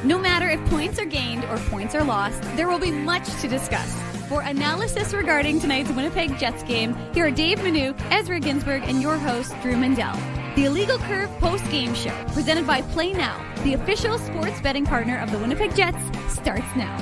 No matter if points are gained or points are lost, there will be much to discuss. For analysis regarding tonight's Winnipeg Jets game, here are Dave Manouk, Ezra Ginsburg, and your host, Drew Mandel. The Illegal Curve Postgame Show, presented by Play Now, the official sports betting partner of the Winnipeg Jets, starts now.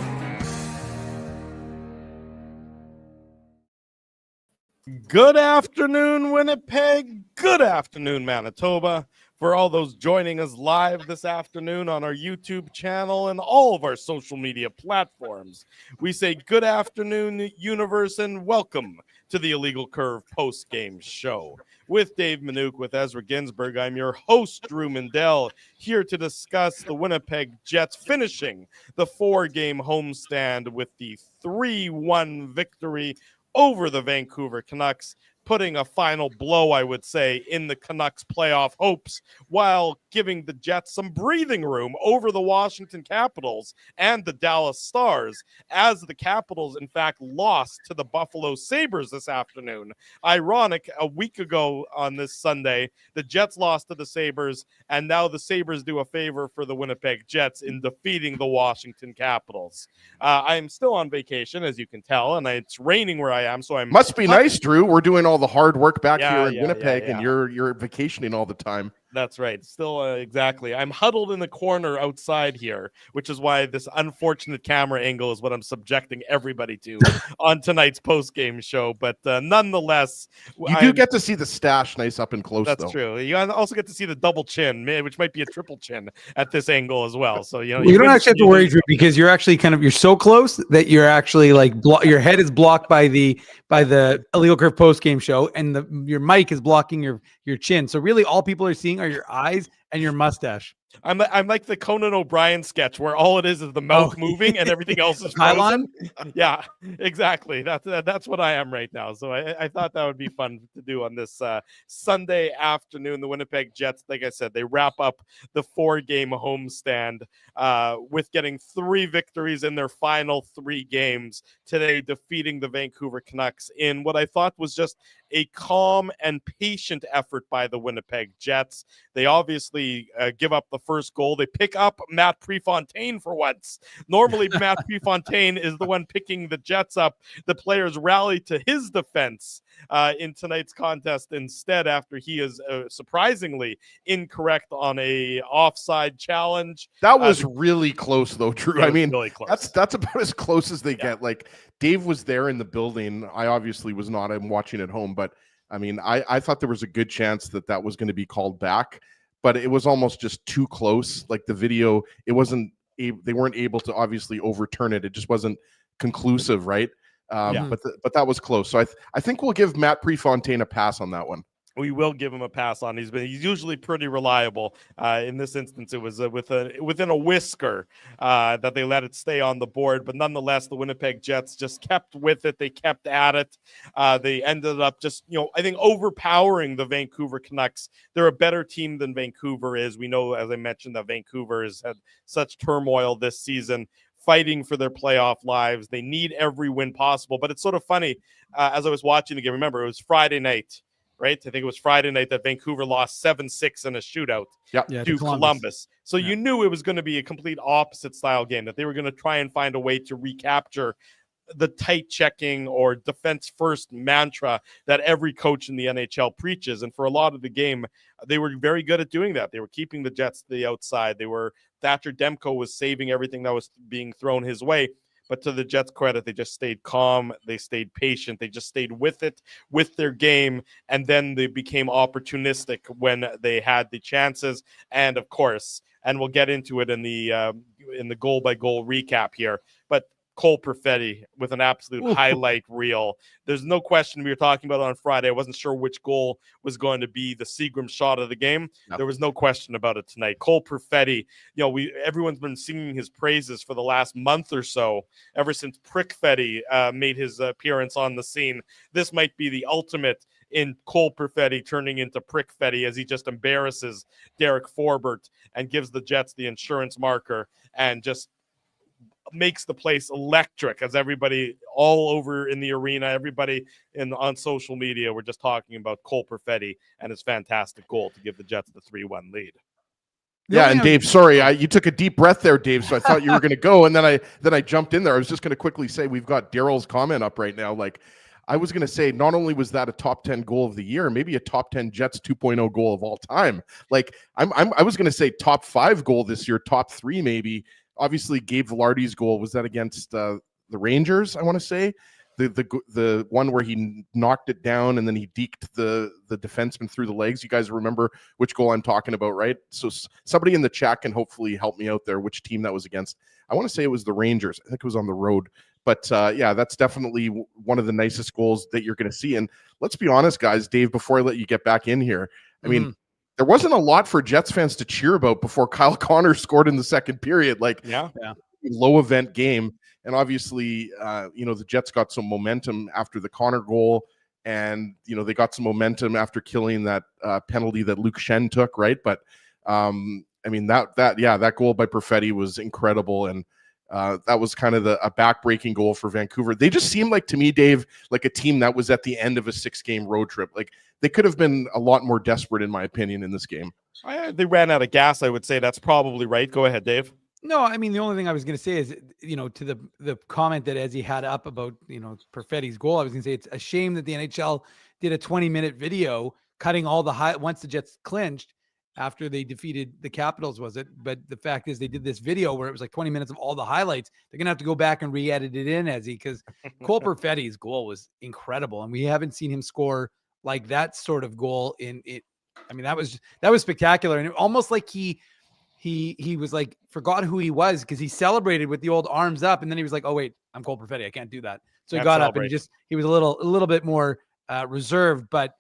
Good afternoon, Winnipeg. Good afternoon, Manitoba. For all those joining us live this afternoon on our YouTube channel and all of our social media platforms, we say good afternoon, universe, and welcome to the Illegal Curve Post-Game Show. With Dave Manouk, with Ezra Ginsburg, I'm your host, Drew Mandel, here to discuss the Winnipeg Jets finishing the 4-game homestand with the 3-1 victory over the Vancouver Canucks, putting a final blow, I would say, in the Canucks playoff hopes, while giving the Jets some breathing room over the Washington Capitals and the Dallas Stars, as the Capitals, in fact, lost to the Buffalo Sabres this afternoon. Ironic, a week ago on this Sunday, the Jets lost to the Sabres, and now the Sabres do a favor for the Winnipeg Jets in defeating the Washington Capitals. I'm still on vacation, as you can tell, and it's raining where I am, so I'm... Must be nice, Drew. We're doing all the hard work back here in Winnipeg, and you're vacationing all the time. That's right. Still, exactly. I'm huddled in the corner outside here, which is why this unfortunate camera angle is what I'm subjecting everybody to on tonight's post-game show. But nonetheless, you do get to see the stash nice up and close. That's true. You also get to see the double chin, which might be a triple chin at this angle as well. So you don't actually have to worry, Drew, because you're actually you're so close that you're actually like your head is blocked by the Illegal Curve post-game show, and your mic is blocking your chin. So really, all people are seeing are your eyes and your mustache. I'm like the Conan O'Brien sketch where all it is the mouth moving and everything else is frozen. Yeah, exactly. That's what I am right now. So I thought that would be fun to do on this Sunday afternoon. The Winnipeg Jets, like I said, they wrap up the 4-game homestand with getting 3 victories in their final 3 games today, defeating the Vancouver Canucks in what I thought was just a calm and patient effort by the Winnipeg Jets. They obviously give up the first goal. They pick up Matt Prefontaine for once. Normally, Matt Prefontaine is the one picking the Jets up. The players rally to his defense in tonight's contest instead, after he is surprisingly incorrect on a offside challenge. That was really close, though, Drew. I mean, really close. That's about as close as they get. Like, Dave was there in the building. I obviously was not. I'm watching at home, but I mean, I thought there was a good chance that was going to be called back, but it was almost just too close. Like the video, they weren't able to obviously overturn it. It just wasn't conclusive, right? But that was close. So I think we'll give Matt Prefontaine a pass on that one. We will give him a pass on. He's usually pretty reliable. In this instance, it was within a whisker that they let it stay on the board. But nonetheless, the Winnipeg Jets just kept with it. They kept at it. They ended up just, I think, overpowering the Vancouver Canucks. They're a better team than Vancouver is. We know, as I mentioned, that Vancouver has had such turmoil this season, fighting for their playoff lives. They need every win possible. But it's sort of funny, as I was watching the game, remember, it was Friday night. Right? I think it was Friday night that Vancouver lost 7-6 in a shootout to Columbus. So you knew it was going to be a complete opposite style game, that they were going to try and find a way to recapture the tight checking or defense first mantra that every coach in the NHL preaches. And for a lot of the game, they were very good at doing that. They were keeping the Jets to the outside. Thatcher Demko was saving everything that was being thrown his way. But to the Jets' credit, they just stayed calm. They stayed patient. They just stayed with it, with their game. And then they became opportunistic when they had the chances. And of course, and we'll get into it in the goal-by-goal recap here, but Cole Perfetti with an absolute highlight reel. There's no question. We were talking about it on Friday. I wasn't sure which goal was going to be the Seagram shot of the game. No. There was no question about it tonight. Cole Perfetti, everyone's been singing his praises for the last month or so, ever since Prickfetti made his appearance on the scene. This might be the ultimate in Cole Perfetti turning into Prickfetti, as he just embarrasses Derek Forbort and gives the Jets the insurance marker and just makes the place electric, as everybody all over in the arena, everybody on social media, were just talking about Cole Perfetti and his fantastic goal to give the Jets the 3-1 lead. Yeah, and Dave, sorry, you took a deep breath there, Dave. So I thought you were going to go, and then I jumped in there. I was just going to quickly say we've got Daryl's comment up right now. Like, I was going to say, not only was that a top 10 goal of the year, maybe a top 10 Jets 2.0 goal of all time. Like, I was going to say top 5 goal this year, top 3 maybe. Obviously, Gabe Velarde's goal was that against the Rangers. I want to say the one where he knocked it down and then he deked the defenseman through the legs. You guys remember which goal I'm talking about, right? So somebody in the chat can hopefully help me out there. Which team that was against? I want to say it was the Rangers. I think it was on the road. But yeah, that's definitely one of the nicest goals that you're going to see. And let's be honest, guys, Dave, before I let you get back in here, I mean, there wasn't a lot for Jets fans to cheer about before Kyle Connor scored in the second period. Like, low event game. And obviously, the Jets got some momentum after the Connor goal. And, they got some momentum after killing that penalty that Luke Shen took, right? But, I mean, that goal by Perfetti was incredible. And, that was kind of a back-breaking goal for Vancouver. They just seemed like, to me, Dave, like a team that was at the end of a 6-game road trip. Like, they could have been a lot more desperate, in my opinion, in this game. They ran out of gas, I would say. That's probably right. Go ahead, Dave. No, I mean, the only thing I was going to say is, to the comment that Ezzy had up about, Perfetti's goal, I was going to say it's a shame that the NHL did a 20-minute video cutting all the once the Jets clinched, after they defeated the Capitals, was it? But the fact is they did this video where it was like 20 minutes of all the highlights. They're going to have to go back and re-edit it in, Ezzy, because Cole Perfetti's goal was incredible. And we haven't seen him score like that sort of goal in it. I mean, that was spectacular. And it almost like he was like, forgot who he was, because he celebrated with the old arms up. And then he was like, oh wait, I'm Cole Perfetti. I can't do that. So he got up and he was a little bit more reserved, but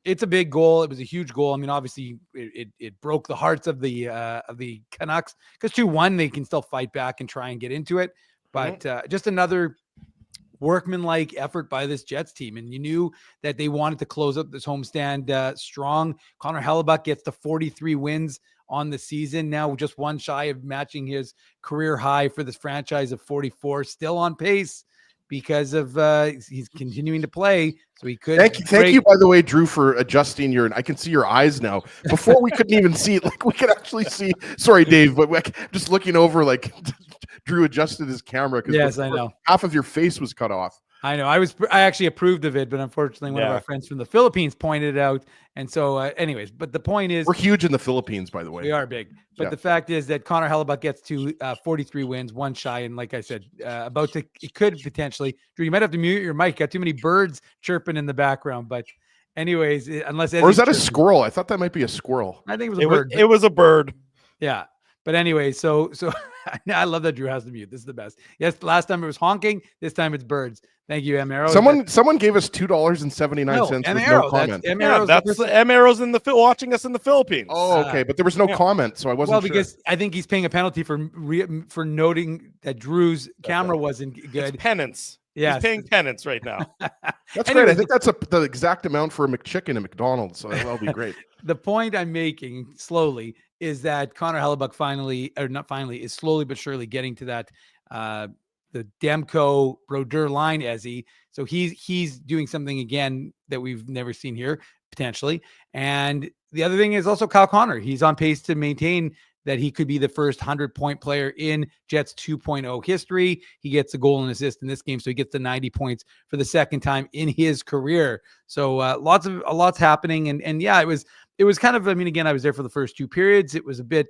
it's a big goal. It was a huge goal. I mean, obviously it broke the hearts of the Canucks, because 2-1, they can still fight back and try and get into it. But just another workmanlike effort by this Jets team. And you knew that they wanted to close up this homestand strong. Connor Hellebuck gets to 43 wins on the season, now just one shy of matching his career high for this franchise of 44, still on pace because of he's continuing to play. So he could. Thank you, by the way, Drew, for adjusting I can see your eyes now. Before we couldn't even see it. Like, we could actually see. Sorry, Dave, but just looking over, like, Drew adjusted his camera. Yes, I know. Half of your face was cut off. I know. I actually approved of it, but unfortunately, one of our friends from the Philippines pointed it out. And so, anyways, but the point is, we're huge in the Philippines, by the way. We are big. But the fact is that Connor Hellebuck gets to 43 wins, one shy, and like I said, it could potentially. Drew, you might have to mute your mic. Got too many birds chirping in the background. But anyways, unless or is that a squirrel? I thought that might be a squirrel. I think it was a bird. It was a bird. Yeah. But anyway, so I love that Drew has the mute. This is the best. Yes, last time it was honking. This time it's birds. Thank you, M Arrow. Someone gave us $2.79 with no comment. That's M Arrow's watching us in the Philippines. Oh, okay, but there was no comment, so I wasn't sure. Because I think he's paying a penalty for noting that Drew's camera wasn't good. It's penance. Yeah, he's paying penance right now. That's great. I think that's the exact amount for a McChicken at McDonald's, so that'll be great. The point I'm making slowly is that Connor Hellebuck is slowly but surely getting to that the Demko Brodeur line, Ezzy. So he's doing something again that we've never seen here, potentially. And the other thing is also Kyle Connor. He's on pace to maintain that he could be the first 100-point player in Jets 2.0 history. He gets a goal and assist in this game, so he gets the 90 points for the second time in his career. So lots happening, and yeah, it was kind of. I mean, again, I was there for the first two periods. It was a bit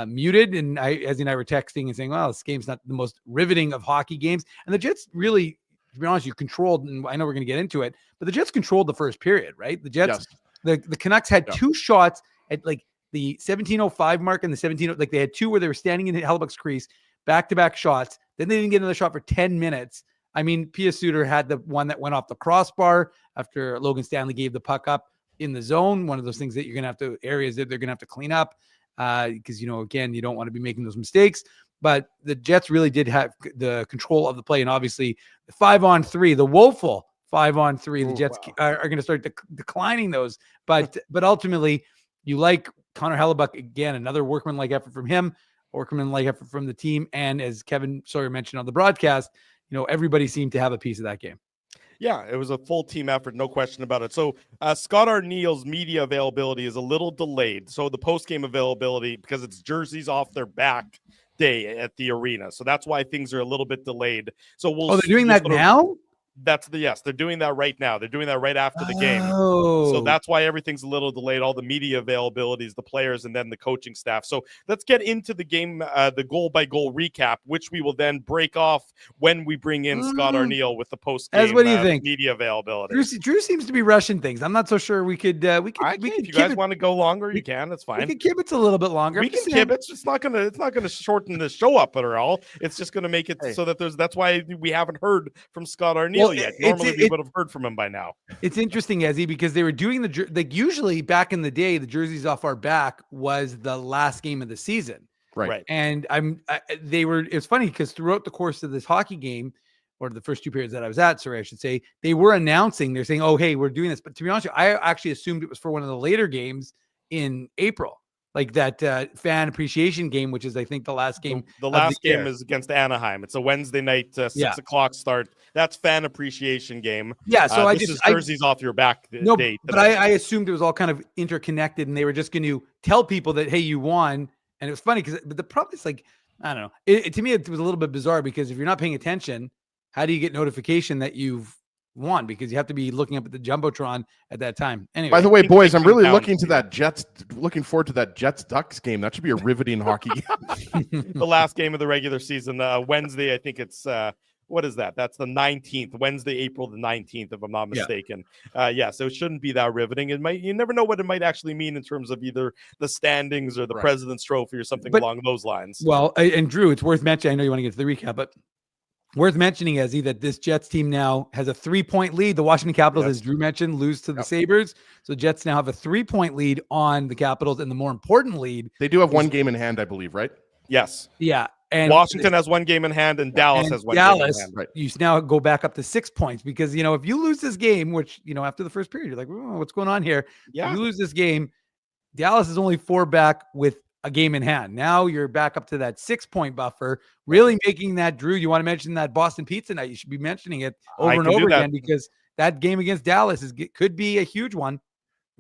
muted, and Ezzy and I were texting and saying, "Well, this game's not the most riveting of hockey games." And the Jets really, to be honest, you controlled. And I know we're going to get into it, but the Jets controlled the first period, right? The Jets, the Canucks had two shots at like the 17:05 mark and the 17. Like they had two where they were standing in Hellebuck's crease, back-to-back shots. Then they didn't get another shot for 10 minutes. I mean, Pia Suter had the one that went off the crossbar after Logan Stanley gave the puck up in the zone. One of those things that you're going to have to areas that they're going to have to clean up because, again, you don't want to be making those mistakes. But the Jets really did have the control of the play. And obviously, the 5-on-3, the woeful 5-on-3, the Jets are going to start declining those. But ultimately, you like Connor Hellebuck, again, another workmanlike effort from him, workmanlike effort from the team. And as Kevin Sawyer mentioned on the broadcast, everybody seemed to have a piece of that game. Yeah, it was a full team effort, no question about it. So Scott Arniel's media availability is a little delayed. So the post-game availability, because it's jerseys off their back day at the arena. So that's why things are a little bit delayed. So Oh, they're doing that now? Yes, they're doing that right now. They're doing that right after the game. Oh. So that's why everything's a little delayed. All the media availabilities, the players, and then the coaching staff. So let's get into the game, the goal-by-goal recap, which we will then break off when we bring in Scott Arniel with the post-game what do you think? media availability. Drew seems to be rushing things. I'm not so sure we could. We could. If you guys want to go longer, you can. That's fine. We could kibitz a little bit longer. We can kibitz. It's not gonna shorten the show up at all. It's just gonna make it so that that's why we haven't heard from Scott Arniel yet. Normally we would have heard from him by now. It's interesting, Ezzy, because they were doing usually back in the day, the jerseys off our back was the last game of the season. Right. And it's funny because throughout the course of this hockey game, or the first 2 periods that I was at, sorry, I should say, they were announcing, they're saying, oh, hey, we're doing this. But to be honest with you, I actually assumed it was for one of the later games in April. Like that fan appreciation game, which is, I think, the last game. The last game is against Anaheim. It's a Wednesday night, 6 o'clock start. That's fan appreciation game. Yeah, so this is jerseys off your back date. But I assumed it was all kind of interconnected, and they were just going to tell people that, hey, you won. And it was funny but the problem is, like, I don't know. To me, it was a little bit bizarre because if you're not paying attention, how do you get notification that you've won? Because you have to be looking up at the Jumbotron at that time. Anyway, by the way, boys, I'm really looking forward to that Jets Ducks game. That should be a riveting hockey game. The last game of the regular season, Wednesday. I think it's what is that? That's the 19th, Wednesday, April the 19th, if I'm not mistaken. So it shouldn't be that riveting. You never know what it might actually mean in terms of either the standings or the President's Trophy or something along those lines. Well, and Drew, it's worth mentioning. I know you want to get to the recap, but worth mentioning, Ezzy, that this Jets team now has a 3-point lead. The Washington Capitals, as Drew mentioned, lose to the Sabres. So Jets now have a 3-point lead on the Capitals, and the more important lead. They do have one game in hand, I believe, right? Yes. Yeah. And Washington has one game in hand, and Dallas has one game in hand. Right. You now go back up to 6 points because, if you lose this game, which, after the first period, you're like, what's going on here? Yeah. If you lose this game, Dallas is only 4 back with a game in hand. Now you're back up to that 6-point buffer, really making that, Drew, you want to mention that Boston Pizza night. You should be mentioning it over and over again because that game against Dallas could be a huge one.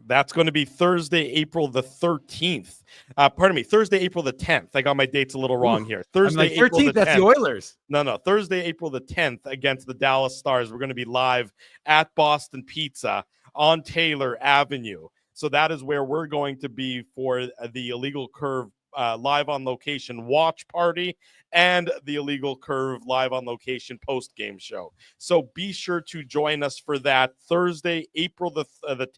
That's going to be Thursday, April the 13th. Thursday, April the 10th. I got my dates a little wrong here. Thursday, April 13th, that's the Oilers. No. Thursday, April the 10th against the Dallas Stars. We're going to be live at Boston Pizza on Taylor Avenue. So that is where we're going to be for the Illegal Curve live on location watch party and the Illegal Curve live on location post-game show. So be sure to join us for that Thursday, April the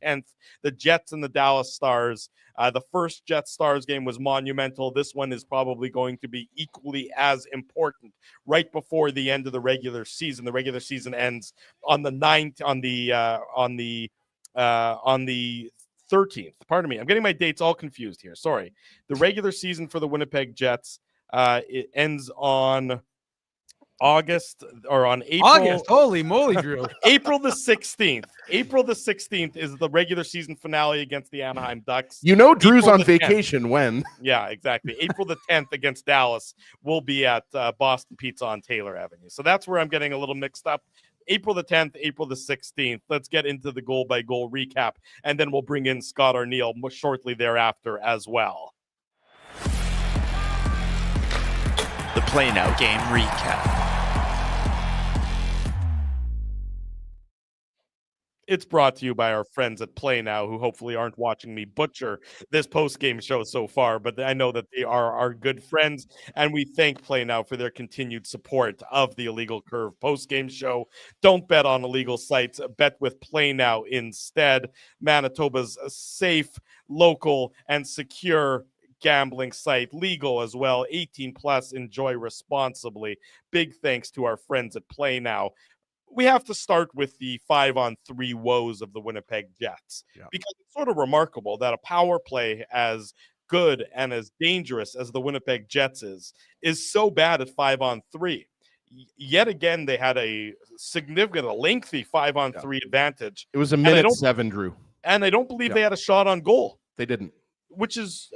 10th, the Jets and the Dallas Stars. The first Jets Stars game was monumental. This one is probably going to be equally as important right before the end of the regular season. The regular season ends on the 9th, on the 13th. Pardon me. I'm getting my dates all confused here. Sorry. The regular season for the Winnipeg Jets, it ends on April. Holy moly, Drew. April the 16th. April the 16th is the regular season finale against the Anaheim Ducks. Drew's on vacation when? Yeah, exactly. April the 10th against Dallas will be at Boston Pizza on Taylor Avenue. So that's where I'm getting a little mixed up. April the 10th, April the 16th. Let's get into the goal-by-goal recap, and then we'll bring in Scott Arniel shortly thereafter as well. The Play Now game recap. It's brought to you by our friends at Play Now, who hopefully aren't watching me butcher this post-game show so far, but I know that they are our good friends, and we thank Play Now for their continued support of the Illegal Curve post-game show. Don't bet on illegal sites. Bet with Play Now instead. Manitoba's safe, local, and secure gambling site, legal as well, 18 plus. Enjoy responsibly. Big thanks to our friends at Play Now. We have to start with the 5-on-3 woes of the Winnipeg Jets, because it's sort of remarkable that a power play as good and as dangerous as the Winnipeg Jets is so bad at 5-on-3. Yet again, they had a lengthy 5-on-3 advantage. It was a minute 7, Drew. And I don't believe they had a shot on goal. They didn't. Which is,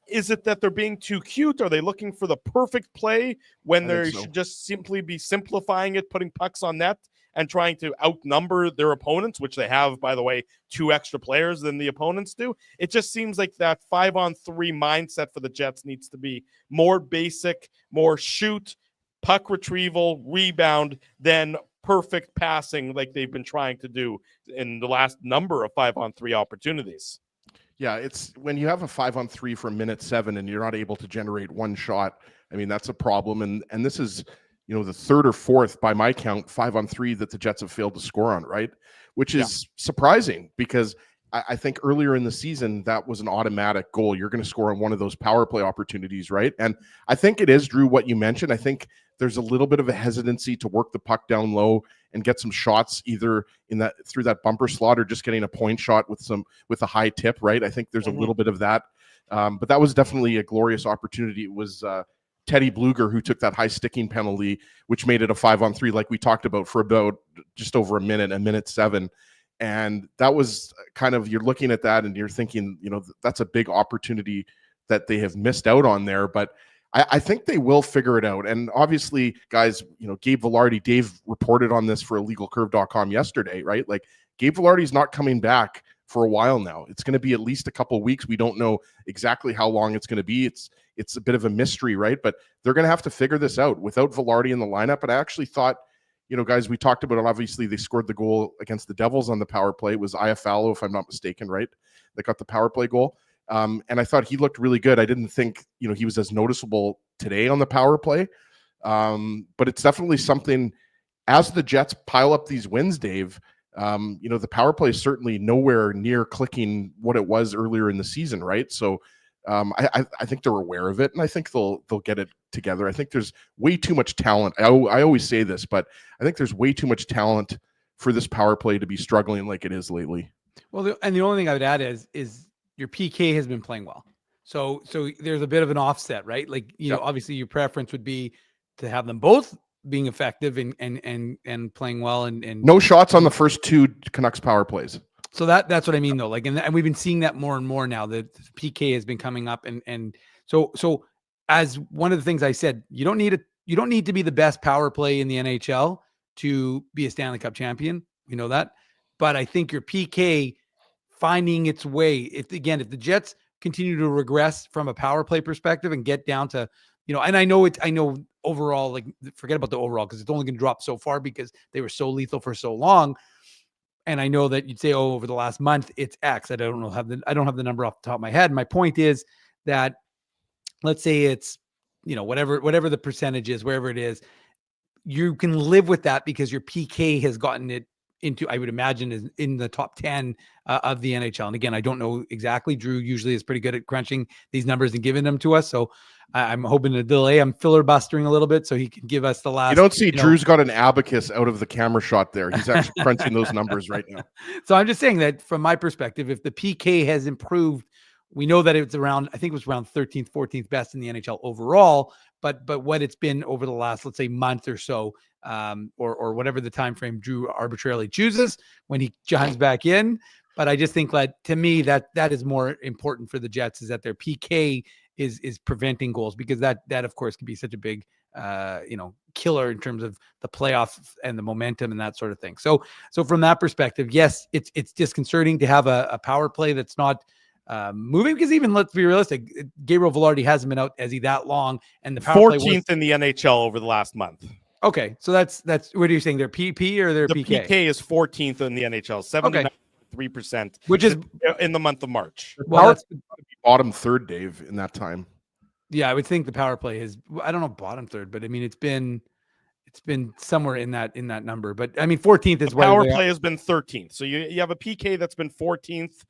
is it that they're being too cute? Are they looking for the perfect play when they should just simply be simplifying it, putting pucks on net? and trying to outnumber their opponents, which they have, by the way, 2 extra players than the opponents do. It just seems like that 5-on-3 mindset for the Jets needs to be more basic, more shoot, puck retrieval, rebound, than perfect passing like they've been trying to do in the last number of 5-on-3 opportunities. Yeah, it's when you have a 5-on-3 for minute 7 and you're not able to generate one shot. I mean, that's a problem. And this is, the 3rd or 4th by my count 5-on-3 that the Jets have failed to score on, right? Which is surprising because I think earlier in the season that was an automatic goal. You're going to score on one of those power play opportunities, right? And I think it is, Drew, what you mentioned. I think there's a little bit of a hesitancy to work the puck down low and get some shots either through that bumper slot or just getting a point shot with a high tip, right? I think there's a little bit of that. But that was definitely a glorious opportunity. It was Teddy Bluger who took that high sticking penalty, which made it a 5-on-3, like we talked about, for about just over a minute 7. And that was kind of, you're looking at that and you're thinking, that's a big opportunity that they have missed out on there. But I think they will figure it out. And obviously, guys, Gabe Vilardi, Dave reported on this for illegalcurve.com yesterday, right? Like, Gabe Vilardi's not coming back for a while now. It's going to be at least a couple of weeks. We don't know exactly how long it's going to be. It's a bit of a mystery, right? But they're going to have to figure this out without Vilardi in the lineup. And I actually thought, guys, we talked about it. Obviously, they scored the goal against the Devils on the power play. It was Iafallo, if I'm not mistaken, right? That got the power play goal. And I thought he looked really good. I didn't think, he was as noticeable today on the power play. But it's definitely something, as the Jets pile up these wins, Dave, the power play is certainly nowhere near clicking what it was earlier in the season, right? So I think they're aware of it, and I think they'll get it together. I think there's way too much talent. I always say this, but I think there's way too much talent for this power play to be struggling like it is lately. Well, the only thing I would add is your PK has been playing well. So there's a bit of an offset, right? Like, obviously your preference would be to have them both being effective and playing well and no shots on the first 2 Canucks power plays. So that's what I mean though. Like, and we've been seeing that more and more now that PK has been coming up. And so as one of the things I said, you don't need to be the best power play in the NHL to be a Stanley Cup champion. We know that. But I think your PK finding its way, if the Jets continue to regress from a power play perspective and get down to, and I know overall, like, forget about the overall, because it's only going to drop so far because they were so lethal for so long. And I know that you'd say, over the last month, it's X. I don't have the number off the top of my head. My point is that, let's say it's, whatever the percentage is, wherever it is, you can live with that because your PK has gotten it into, I would imagine, is in the top 10 of the NHL. And again, I don't know exactly. Drew usually is pretty good at crunching these numbers and giving them to us. So I'm hoping to delay. I'm filibustering a little bit so he can give us the last. You don't see Drew's got an abacus out of the camera shot there. He's actually crunching those numbers right now. So I'm just saying that from my perspective, if the PK has improved, we know that it's around, I think it was around 13th, 14th best in the NHL overall, but what it's been over the last, let's say, month or so, or whatever the time frame Drew arbitrarily chooses when he chimes back in. But I just think that, to me, that is more important for the Jets, is that their PK is preventing goals, because that of course can be such a big killer in terms of the playoffs and the momentum and that sort of thing. So from that perspective, yes, it's disconcerting to have a power play that's not moving, because even, let's be realistic, Gabriel Vilardi hasn't been out that long, and the power 14th in the NHL over the last month. Okay, so that's what are you saying? Their PP or their PK? The PK is 14th in the NHL, 79.3%, which is in the month of March. Well, that's bottom third, Dave, in that time. Yeah, I would think the power play is, I don't know, bottom third, but I mean, it's been somewhere in that number. But I mean, 14th is the power play has been 13th. So you have a PK that's been 14th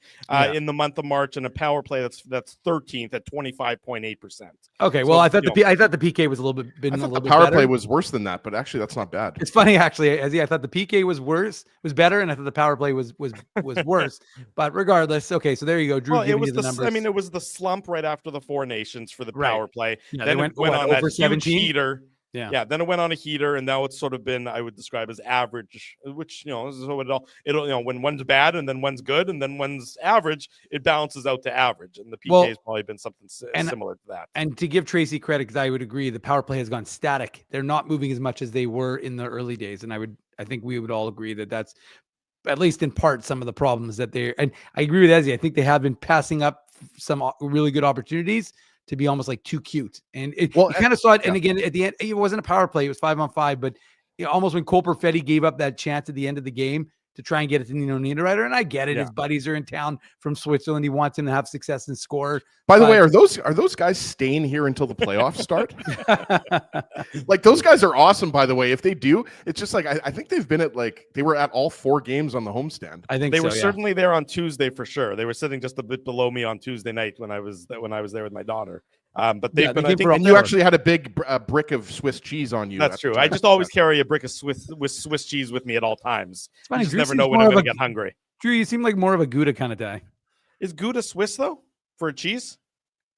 in the month of March, and a power play that's 13th at 25.8%. Okay, well, so, I thought the PK was a little bit the power play was worse than that, but actually that's not bad. It's funny, actually, I thought the PK was better, and I thought the power play was worse. But regardless, okay, so there you go, Drew. Well, giving you the numbers. I mean, it was the slump right after the Four Nations for the power play. Yeah, then it went on over that 17 huge heater. Yeah. Then it went on a heater, and now it's sort of been, I would describe as average, which, so it'll when one's bad and then one's good and then one's average, it balances out to average. And the PK has probably been something similar to that. And to give Tracy credit, because I would agree, the power play has gone static. They're not moving as much as they were in the early days. And I would I think we would all agree that that's, at least in part, some of the problems that and I agree with Ezzy. I think they have been passing up some really good opportunities to be almost like too cute. And you kind of saw it. And again, at the end, it wasn't a power play. It was 5-on-5, but almost when Cole Perfetti gave up that chance at the end of the game to try and get it to Nino Niederreiter. And I get it. Yeah. His buddies are in town from Switzerland. He wants him to have success and score. By the way, are those guys staying here until the playoffs start? Like, those guys are awesome, by the way. If they do, it's just like, I think they've been they were at all 4 games on the homestand. I think they were certainly there on Tuesday for sure. They were sitting just a bit below me on Tuesday night when I was there with my daughter. But they've been, I think, and you actually had a big brick of Swiss cheese on you. That's true. I just always carry a brick of Swiss cheese with me at all times. It's funny, you just never know when I'm going to get hungry. Drew, you seem like more of a Gouda kind of guy. Is Gouda Swiss though for a cheese?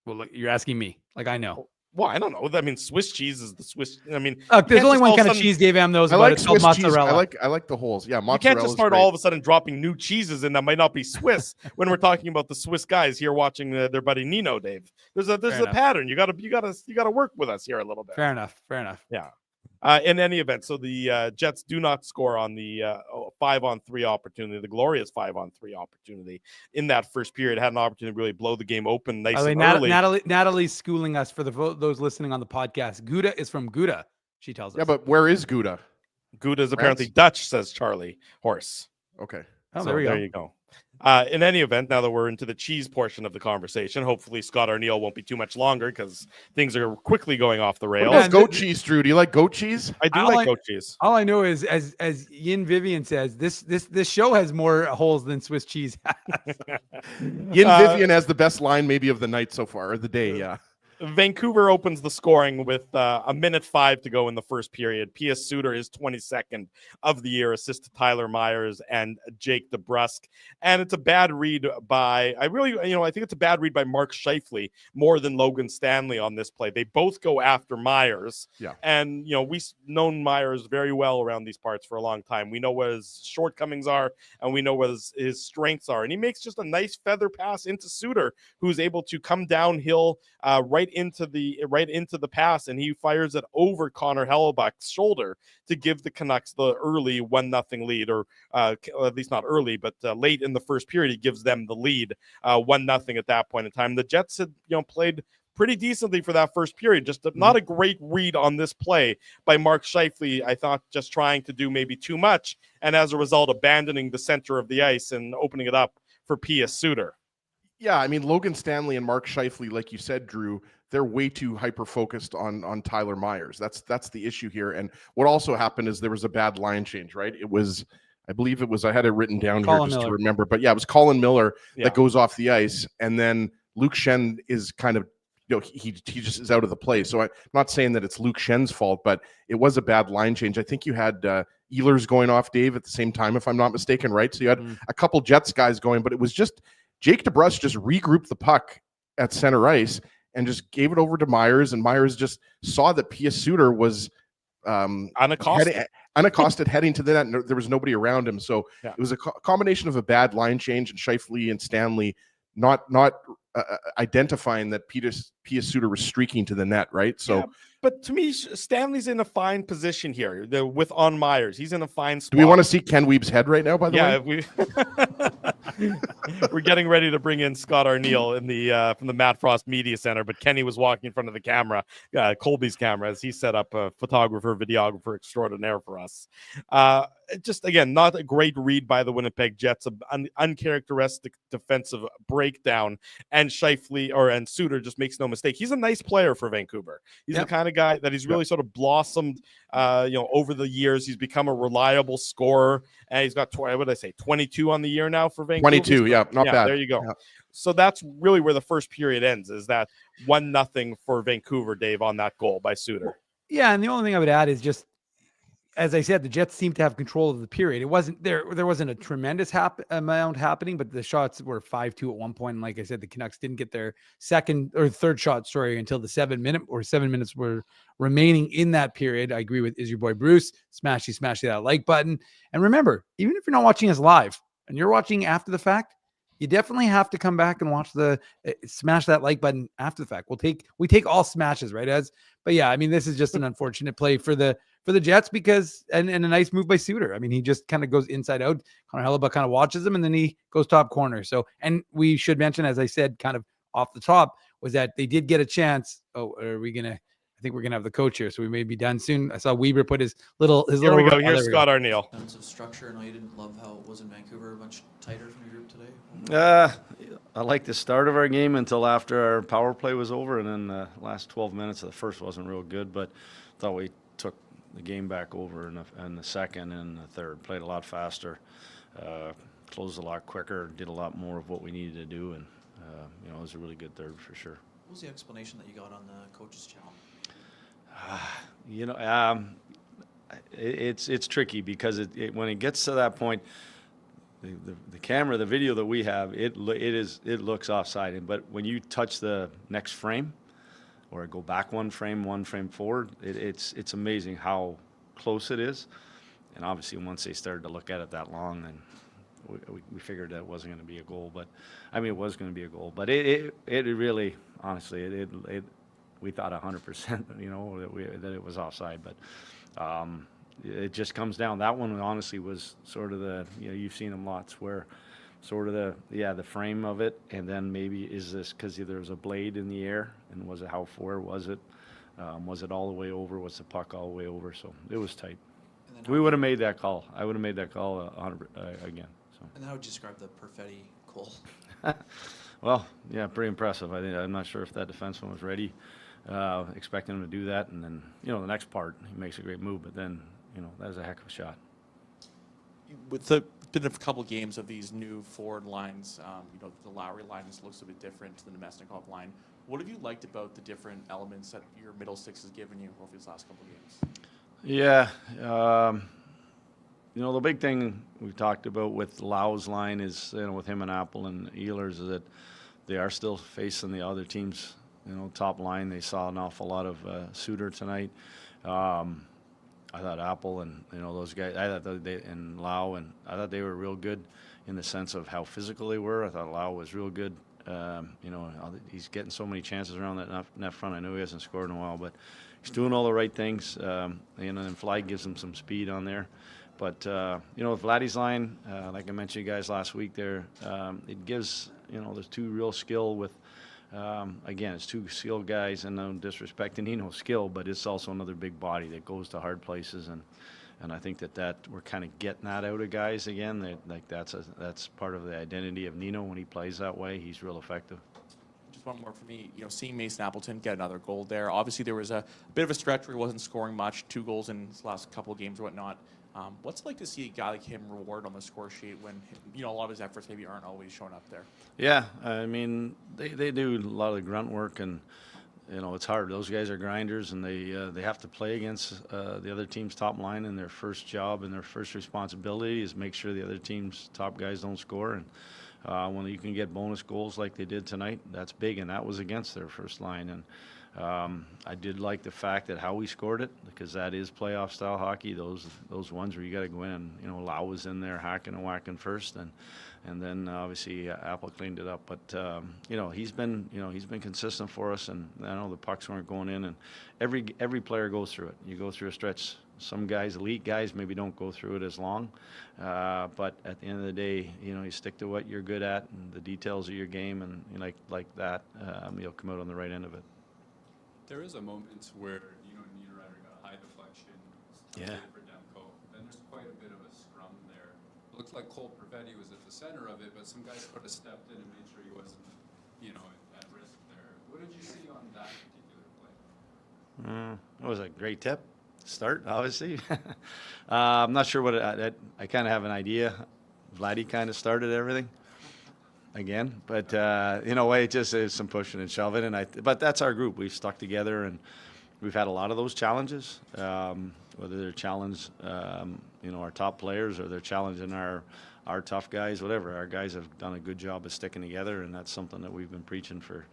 Well, look, you're asking me. Like, I know. Well, I don't know. I mean, Swiss cheese is the Swiss. I mean, there's only one kind of cheese Dave Am knows about. It's called mozzarella. I like the holes. Yeah, mozzarella. You can't just start all of a sudden dropping new cheeses in that might not be Swiss when we're talking about the Swiss guys here watching their buddy Nino. Dave, there's a pattern. You gotta work with us here a little bit. Fair enough. Yeah. In any event, so the Jets do not score on the 5-on-3 opportunity, the glorious 5-on-3 opportunity in that first period. Had an opportunity to really blow the game open nice and early. Natalie's schooling us for those listening on the podcast. Gouda is from Gouda, she tells us. Yeah, but where is Gouda? Gouda is apparently Dutch, says Charlie Horse. Okay. Oh, so there you go. In any event, now that we're into the cheese portion of the conversation, hopefully Scott Arniel won't be too much longer because things are quickly going off the rails. What about goat cheese, Drew? Do you like goat cheese? I do like goat cheese. All I know is, as Yin Vivian says, this show has more holes than Swiss cheese has. Yin Vivian has the best line maybe of the night so far, or the day, yeah. Vancouver opens the scoring with 1:05 to go in the first period. P.S. Suter is 22nd of the year, assist to Tyler Myers and Jake DeBrusk. And it's a bad read by, I think it's a bad read by Mark Scheifele more than Logan Stanley on this play. They both go after Myers. Yeah. And, we've known Myers very well around these parts for a long time. We know what his shortcomings are, and we know what his strengths are. And he makes just a nice feather pass into Suter, who's able to come downhill right into the pass, and he fires it over Connor Hellebuck's shoulder to give the Canucks the early 1-0 lead, or at least not early, but late in the first period, he gives them the lead 1-0 at that point in time. The Jets had played pretty decently for that first period. Just not a great read on this play by Mark Scheifele. I thought just trying to do maybe too much, and as a result, abandoning the center of the ice and opening it up for P.S. Suter. Yeah, I mean, Logan Stanley and Mark Scheifele, like you said, Drew, they're way too hyper-focused on Tyler Myers. That's the issue here. And what also happened is there was a bad line change, right? I believe it was, I had it written down Colin here just Miller. to remember. But yeah, it was Colin Miller that goes off the ice. And then Luke Schenn is kind of, he just is out of the play. So I'm not saying that it's Luke Schenn's fault, but it was a bad line change. I think you had Ehlers going off, Dave, at the same time, if I'm not mistaken, right? So you had a couple Jets guys going, but it was just Jake DeBrusk just regrouped the puck at center ice and just gave it over to Myers, and Myers just saw that P.S. Suter was unaccosted heading to the net, and there was nobody around him. So it was a combination of a bad line change and Scheifele and Stanley not identifying that P.S. Suter was streaking to the net, right? So, but to me, Stanley's in a fine position here on Myers. He's in a fine spot. Do we want to see Ken Weeb's head right now, by the way? We're getting ready to bring in Scott Arniel in the from the Matt Frost Media Center, but Kenny was walking in front of the camera, Colby's camera, as he set up a photographer, videographer extraordinaire for us. Just again, not a great read by the Winnipeg Jets, an uncharacteristic defensive breakdown, and Scheifele and Suter just makes no mistake. He's a nice player for Vancouver. He's the kind of guy that he's really sort of blossomed, over the years. He's become a reliable scorer, and he's got 22 on the year now for Vancouver. 22, not bad. There you go. Yeah. So that's really where the first period ends, is that 1-0 for Vancouver, Dave, on that goal by Suter. Yeah, and the only thing I would add is just, as I said, the Jets seemed to have control of the period. It wasn't there wasn't a tremendous amount happening, but the shots were 5-2 at one point. And like I said, the Canucks didn't get their second or third shot, until the 7 minutes were remaining in that period. I agree with your boy Bruce. Smashy that like button. And remember, even if you're not watching us live and you're watching after the fact, you definitely have to come back and watch smash that like button after the fact. We take all smashes, right? But yeah, I mean, this is just an unfortunate play for the for the Jets because and a nice move by Suter. I mean, he just kind of goes inside out. Connor Hellebuyck kind of watches him and then he goes top corner. So, and we should mention, as I said, kind of off the top, was that they did get a chance. Oh, are we gonna? I think we're gonna have the coach here, so we may be done soon. I saw Weber put his little. Here we go. Here's Scott Arniel. Sense of structure. I know you didn't love how it was in Vancouver. Much tighter from your group today. I liked the start of our game until after our power play was over, and then the last 12 minutes of the first wasn't real good. But thought we took the game back over in the second and the third. Played a lot faster, closed a lot quicker, did a lot more of what we needed to do, and it was a really good third for sure. What was the explanation that you got on the coach's channel? It's tricky because when it gets to that point, the camera, the video that we have, it looks offside. But when you touch the next frame, or go back one frame forward, it's amazing how close it is. And obviously, once they started to look at it that long, then we figured that it wasn't going to be a goal. But I mean, it was going to be a goal. But it really, honestly, we thought 100%, that it was offside. But it just comes down. That one honestly was sort of you've seen them lots where sort of the frame of it, and then maybe is this because there was a blade in the air, and was it how far was it? Was it all the way over? Was the puck all the way over? So it was tight. We would have made that call. I would have made that call again. So. And how would you describe the Perfetti goal? Well, yeah, pretty impressive. I'm not sure if that defenseman was ready, expecting him to do that, and then the next part he makes a great move, but then that was a heck of a shot. With the been a couple games of these new forward lines, the Lowry line looks a bit different to the Nemesnikov line. What have you liked about the different elements that your middle six has given you over these last couple games? Yeah, the big thing we've talked about with Lau's line is, with him and Apple and Ehlers, is that they are still facing the other team's, top line. They saw an awful lot of Suter tonight. I thought Apple and those guys. I thought they and Lau, and I thought they were real good in the sense of how physical they were. I thought Lau was real good. He's getting so many chances around that net front. I know he hasn't scored in a while, but he's doing all the right things. And Fly gives him some speed on there. But with Vladdy's line, like I mentioned, you guys last week, there it gives there's two real skill with. Again, it's two skilled guys, and no disrespect to Nino's skill, but it's also another big body that goes to hard places, and I think that we're kind of getting that out of guys again. That's part of the identity of Nino when he plays that way. He's real effective. Just one more for me. Seeing Mason Appleton get another goal there. Obviously, there was a bit of a stretch where he wasn't scoring much, 2 goals in his last couple of games or whatnot. What's it like to see a guy like him reward on the score sheet when a lot of his efforts maybe aren't always showing up there? Yeah, I mean they do a lot of the grunt work, and it's hard. Those guys are grinders, and they have to play against the other team's top line, and their first job and their first responsibility is make sure the other team's top guys don't score. And when you can get bonus goals like they did tonight, that's big, and that was against their first line. And I did like the fact that how we scored it, because that is playoff style hockey. Those ones where you got to go in and Lau was in there hacking and whacking first, and then obviously Apple cleaned it up. But he's been consistent for us, and I know the pucks weren't going in, and every player goes through it. You go through a stretch. Some guys, elite guys, maybe don't go through it as long, but at the end of the day, you stick to what you're good at and the details of your game, and like that, you'll come out on the right end of it. There is a moment where Niederreiter got a high deflection. For Demko. Then there's quite a bit of a scrum there. It looks like Cole Perfetti was at the center of it, but some guys could have stepped in and made sure he wasn't, at risk there. What did you see on that particular play? It was a great tip. Start, obviously. I'm not sure what I kind of have an idea. Vladdy kind of started everything. Again, but in a way, it just is some pushing and shoving, but that's our group. We've stuck together, and we've had a lot of those challenges. Whether they're challenge, our top players, or they're challenging our tough guys, whatever. Our guys have done a good job of sticking together, and that's something that we've been preaching for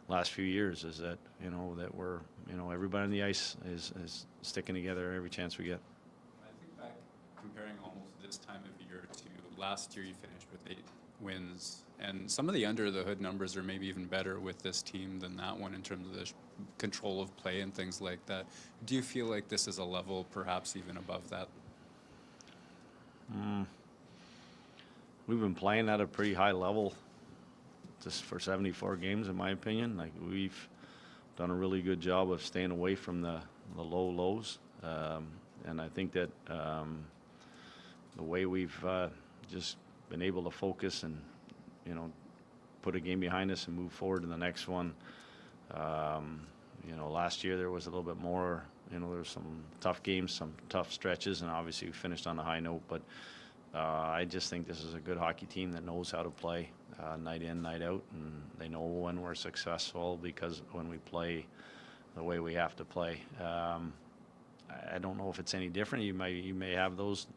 the last few years. Is that that we're everybody on the ice is sticking together every chance we get. I think back comparing almost this time of year to last year, you finished with 8 wins. And some of the under-the-hood numbers are maybe even better with this team than that one in terms of the control of play and things like that. Do you feel like this is a level perhaps even above that? We've been playing at a pretty high level just for 74 games, in my opinion. Like, we've done a really good job of staying away from the low lows. And I think that the way we've just been able to focus and, put a game behind us and move forward to the next one. Last year there was a little bit more, there were some tough games, some tough stretches, and obviously we finished on a high note. But I just think this is a good hockey team that knows how to play night in, night out, and they know when we're successful because when we play the way we have to play. I don't know if it's any different. You may have those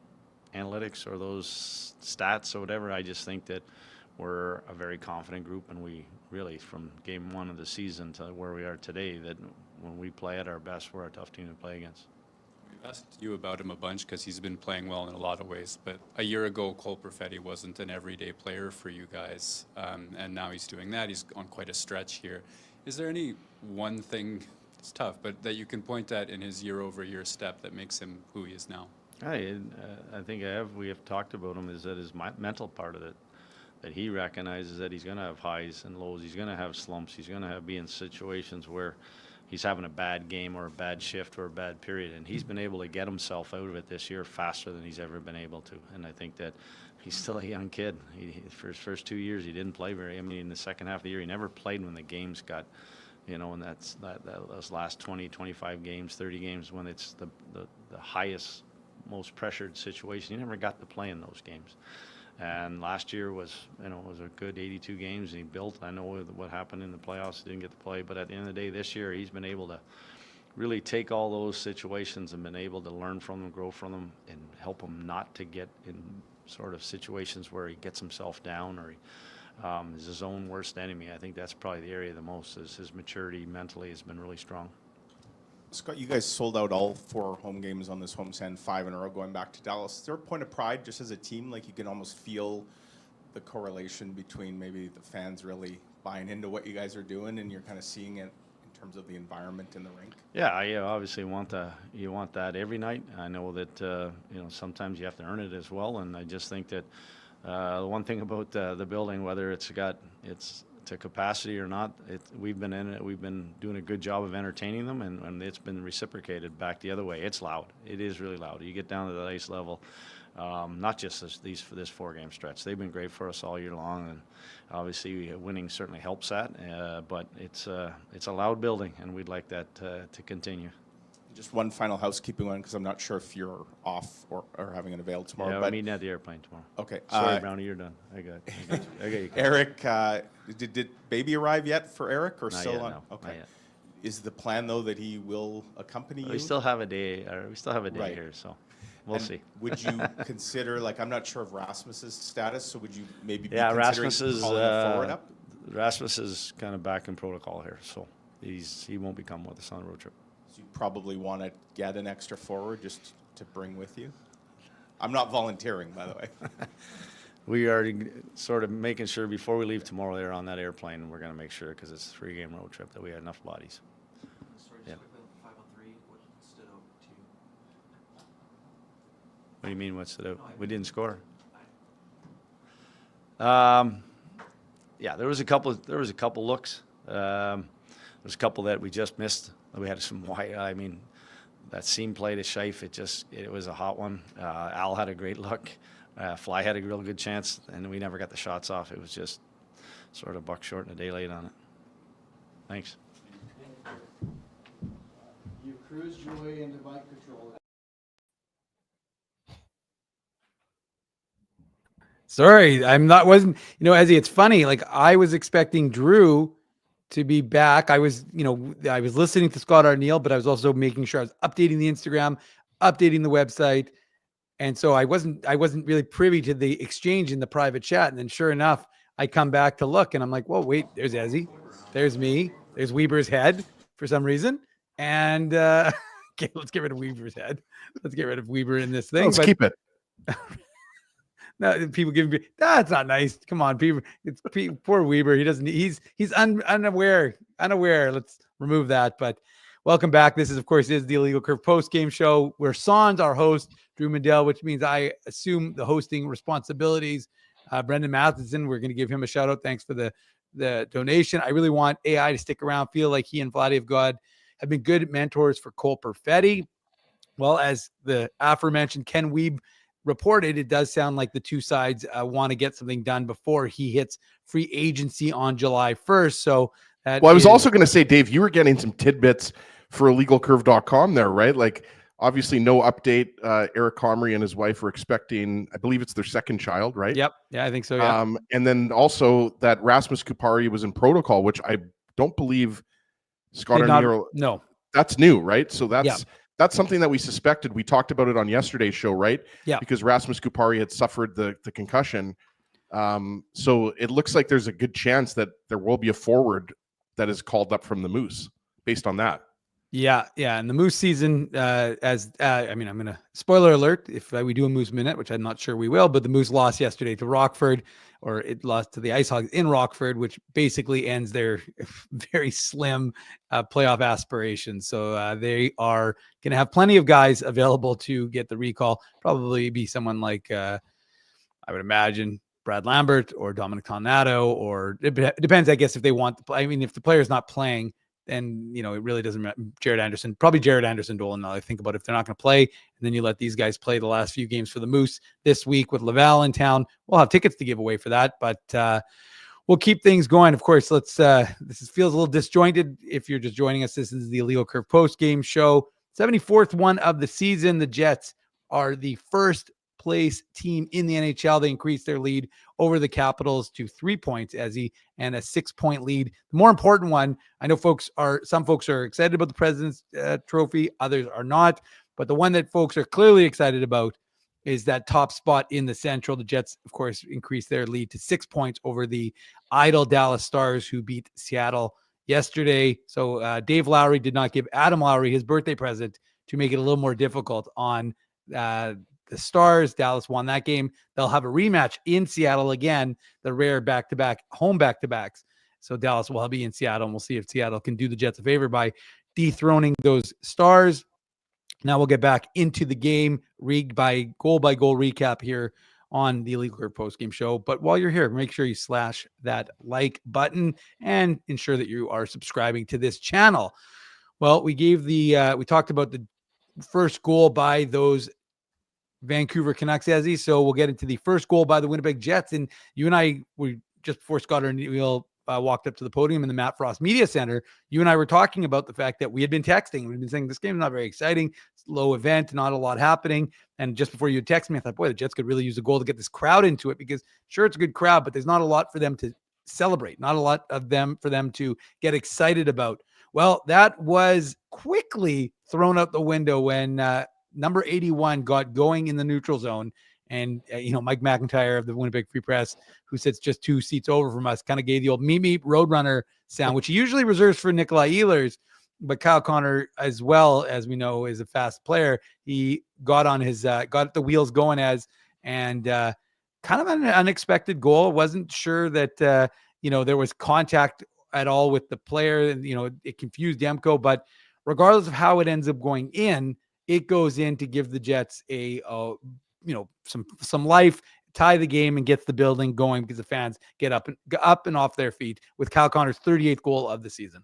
analytics or those stats or whatever. I just think that we're a very confident group, and we really, from game one of the season to where we are today, that when we play at our best, we're a tough team to play against. We've asked you about him a bunch because he's been playing well in a lot of ways, but a year ago, Cole Perfetti wasn't an everyday player for you guys, and now he's doing that. He's on quite a stretch here. Is there any one thing, it's tough, but that you can point at in his year-over-year step that makes him who he is now? I think we have talked about him, is that his mental part of it, that he recognizes that he's going to have highs and lows, he's going to have slumps, he's going to be in situations where he's having a bad game or a bad shift or a bad period, and he's been able to get himself out of it this year faster than he's ever been able to. And I think that he's still a young kid. For his first 2 years, he didn't play in the second half of the year, he never played when the games got, and those last 20, 25 games, 30 games, when it's the highest, most pressured situation, he never got to play in those games. And last year was a good 82 games, and he built. I know what happened in the playoffs, he didn't get to play, but at the end of the day, this year, he's been able to really take all those situations and been able to learn from them, grow from them, and help him not to get in sort of situations where he gets himself down or he is his own worst enemy. I think that's probably the area the most, is his maturity mentally has been really strong. Scott, you guys sold out all 4 home games on this homestand, 5 in a row going back to Dallas. Is there a point of pride just as a team? Like, you can almost feel the correlation between maybe the fans really buying into what you guys are doing and you're kind of seeing it in terms of the environment in the rink? Yeah, I obviously want that every night. I know that sometimes you have to earn it as well, and I just think that the one thing about the building, whether it's to capacity or not, we've been in it. We've been doing a good job of entertaining them, and it's been reciprocated back the other way. It's loud. It is really loud. You get down to the ice level, not just for this 4-game stretch. They've been great for us all year long, and obviously winning certainly helps that. But it's a loud building, and we'd like that to continue. Just one final housekeeping one, because I'm not sure if you're off or having an avail tomorrow. Yeah, we're meeting at the airplane tomorrow. Okay. Sorry, Brownie, you're done. I got you. Eric, did baby arrive yet for Eric, or Not still yet, on? no, Okay. not yet. Is the plan though that he will accompany you? We still have a day. Right. Here, so we'll see. Would you consider, like, I'm not sure of Rasmus's status, so would you maybe be considering Rasmus is calling a forward up? Rasmus is kind of back in protocol here, so he won't be coming with us on the road trip. So you probably want to get an extra forward just to bring with you? I'm not volunteering, by the way. We are sort of making sure before we leave tomorrow they're on that airplane. We're going to make sure, because it's a 3-game road trip, that we have enough bodies. Sorry, Yeah. just quickly on 5-on-3, what stood out to you? What do you mean, what stood out? No, I We mean- didn't score. Yeah, there was a couple looks. There's a couple that we just missed. We had some wide. I mean, that seam play to Scheif, it was a hot one. Al had a great look. Fly had a real good chance, and we never got the shots off. It was just sort of buck short and a day late on it. Thanks. You cruised your way into bike patrol. Sorry, wasn't, Ezzy, it's funny. Like, I was expecting Drew to be back. I was listening to Scott Arniel, but I was also making sure I was updating the Instagram, updating the website. And so I wasn't really privy to the exchange in the private chat. And then sure enough, I come back to look and I'm like, whoa, wait, there's Ezzy. There's me. There's Weber's head for some reason. And okay, let's get rid of Weber's head. Let's get rid of Weber in this thing. Let's keep it. No, people give me that's not nice. Come on, people. It's poor Weber. He doesn't. He's unaware. Let's remove that. But welcome back. This is, of course, the Illegal Curve post-game show where Sans, our host, Drew Mandel, which means I assume the hosting responsibilities. Brendan Matheson, we're going to give him a shout out. Thanks for the donation. I really want AI to stick around. Feel like he and Vladdy have been good mentors for Cole Perfetti. Well, as the aforementioned Ken Wiebe reported, it does sound like the two sides want to get something done before he hits free agency on July 1st. So I was also going to say, Dave, you were getting some tidbits for illegalcurve.com there, right? Like, obviously no update. Eric Comrie and his wife are expecting, I believe it's their second child, right? Yep. Yeah, I think so. Yeah. And then also that Rasmus Kupari was in protocol, which I don't believe Scott Arniel. No, that's new, right? So that's something that we suspected. We talked about it on yesterday's show, right? Yeah. Because Rasmus Kupari had suffered the concussion. So it looks like there's a good chance that there will be a forward that is called up from the Moose based on that. Yeah. And the Moose season, I'm going to spoiler alert if we do a Moose minute, which I'm not sure we will, but the Moose lost yesterday to Rockford, or it lost to the Ice Hogs in Rockford, which basically ends their very slim playoff aspirations. So they are going to have plenty of guys available to get the recall. Probably be someone like, I would imagine, Brad Lambert or Dominic Tonnato, or it depends, I guess, if they want to play. I mean, if the player's not playing, then, it really doesn't matter. Jared Anderson Dolan. Now I think about if they're not going to play, and then you let these guys play the last few games for the Moose this week with Laval in town. We'll have tickets to give away for that, but we'll keep things going. Of course, this feels a little disjointed. If you're just joining us, this is the Illegal Curve post game show. 74th one of the season. The Jets are the first place team in the NHL. They increased their lead over the Capitals to 3 points, and a 6-point lead. The more important one, I know some folks are excited about the President's Trophy, others are not, but the one that folks are clearly excited about is that top spot in the Central. The Jets, of course, increased their lead to 6 points over the idle Dallas Stars, who beat Seattle yesterday. So Dave Lowry did not give Adam Lowry his birthday present to make it a little more difficult on the Stars. Dallas won that game. They'll have a rematch in Seattle again, the rare back-to-back home back-to-backs. So Dallas will be in Seattle, and we'll see if Seattle can do the Jets a favor by dethroning those Stars. Now we'll get back into the game, goal-by-goal recap here on the Illegal Curve postgame show. But while you're here, make sure you slash that like button and ensure that you are subscribing to this channel. Well, we talked about the first goal by those Vancouver Canucks, Ezzy. So we'll get into the first goal by the Winnipeg Jets. And you and I were just before Scott Arniel walked up to the podium in the Matt Frost Media Center. You and I were talking about the fact that we had been texting. We've been saying this game is not very exciting. It's low event, not a lot happening. And just before you text me, I thought, boy, the Jets could really use a goal to get this crowd into it, because sure, it's a good crowd, but there's not a lot for them to celebrate, not a lot for them to get excited about. Well, that was quickly thrown out the window when number 81 got going in the neutral zone. And, Mike McIntyre of the Winnipeg Free Press, who sits just 2 seats over from us, kind of gave the old meep meep Roadrunner sound, which he usually reserves for Nikolai Ehlers. But Kyle Connor, as well, as we know, is a fast player. He got on his, got the wheels going and kind of an unexpected goal. Wasn't sure that, there was contact at all with the player. And, it confused Demko. But regardless of how it ends up going in, it goes in to give the Jets some life, tie the game, and gets the building going, because the fans get up and off their feet with Kyle Connor's 38th goal of the season.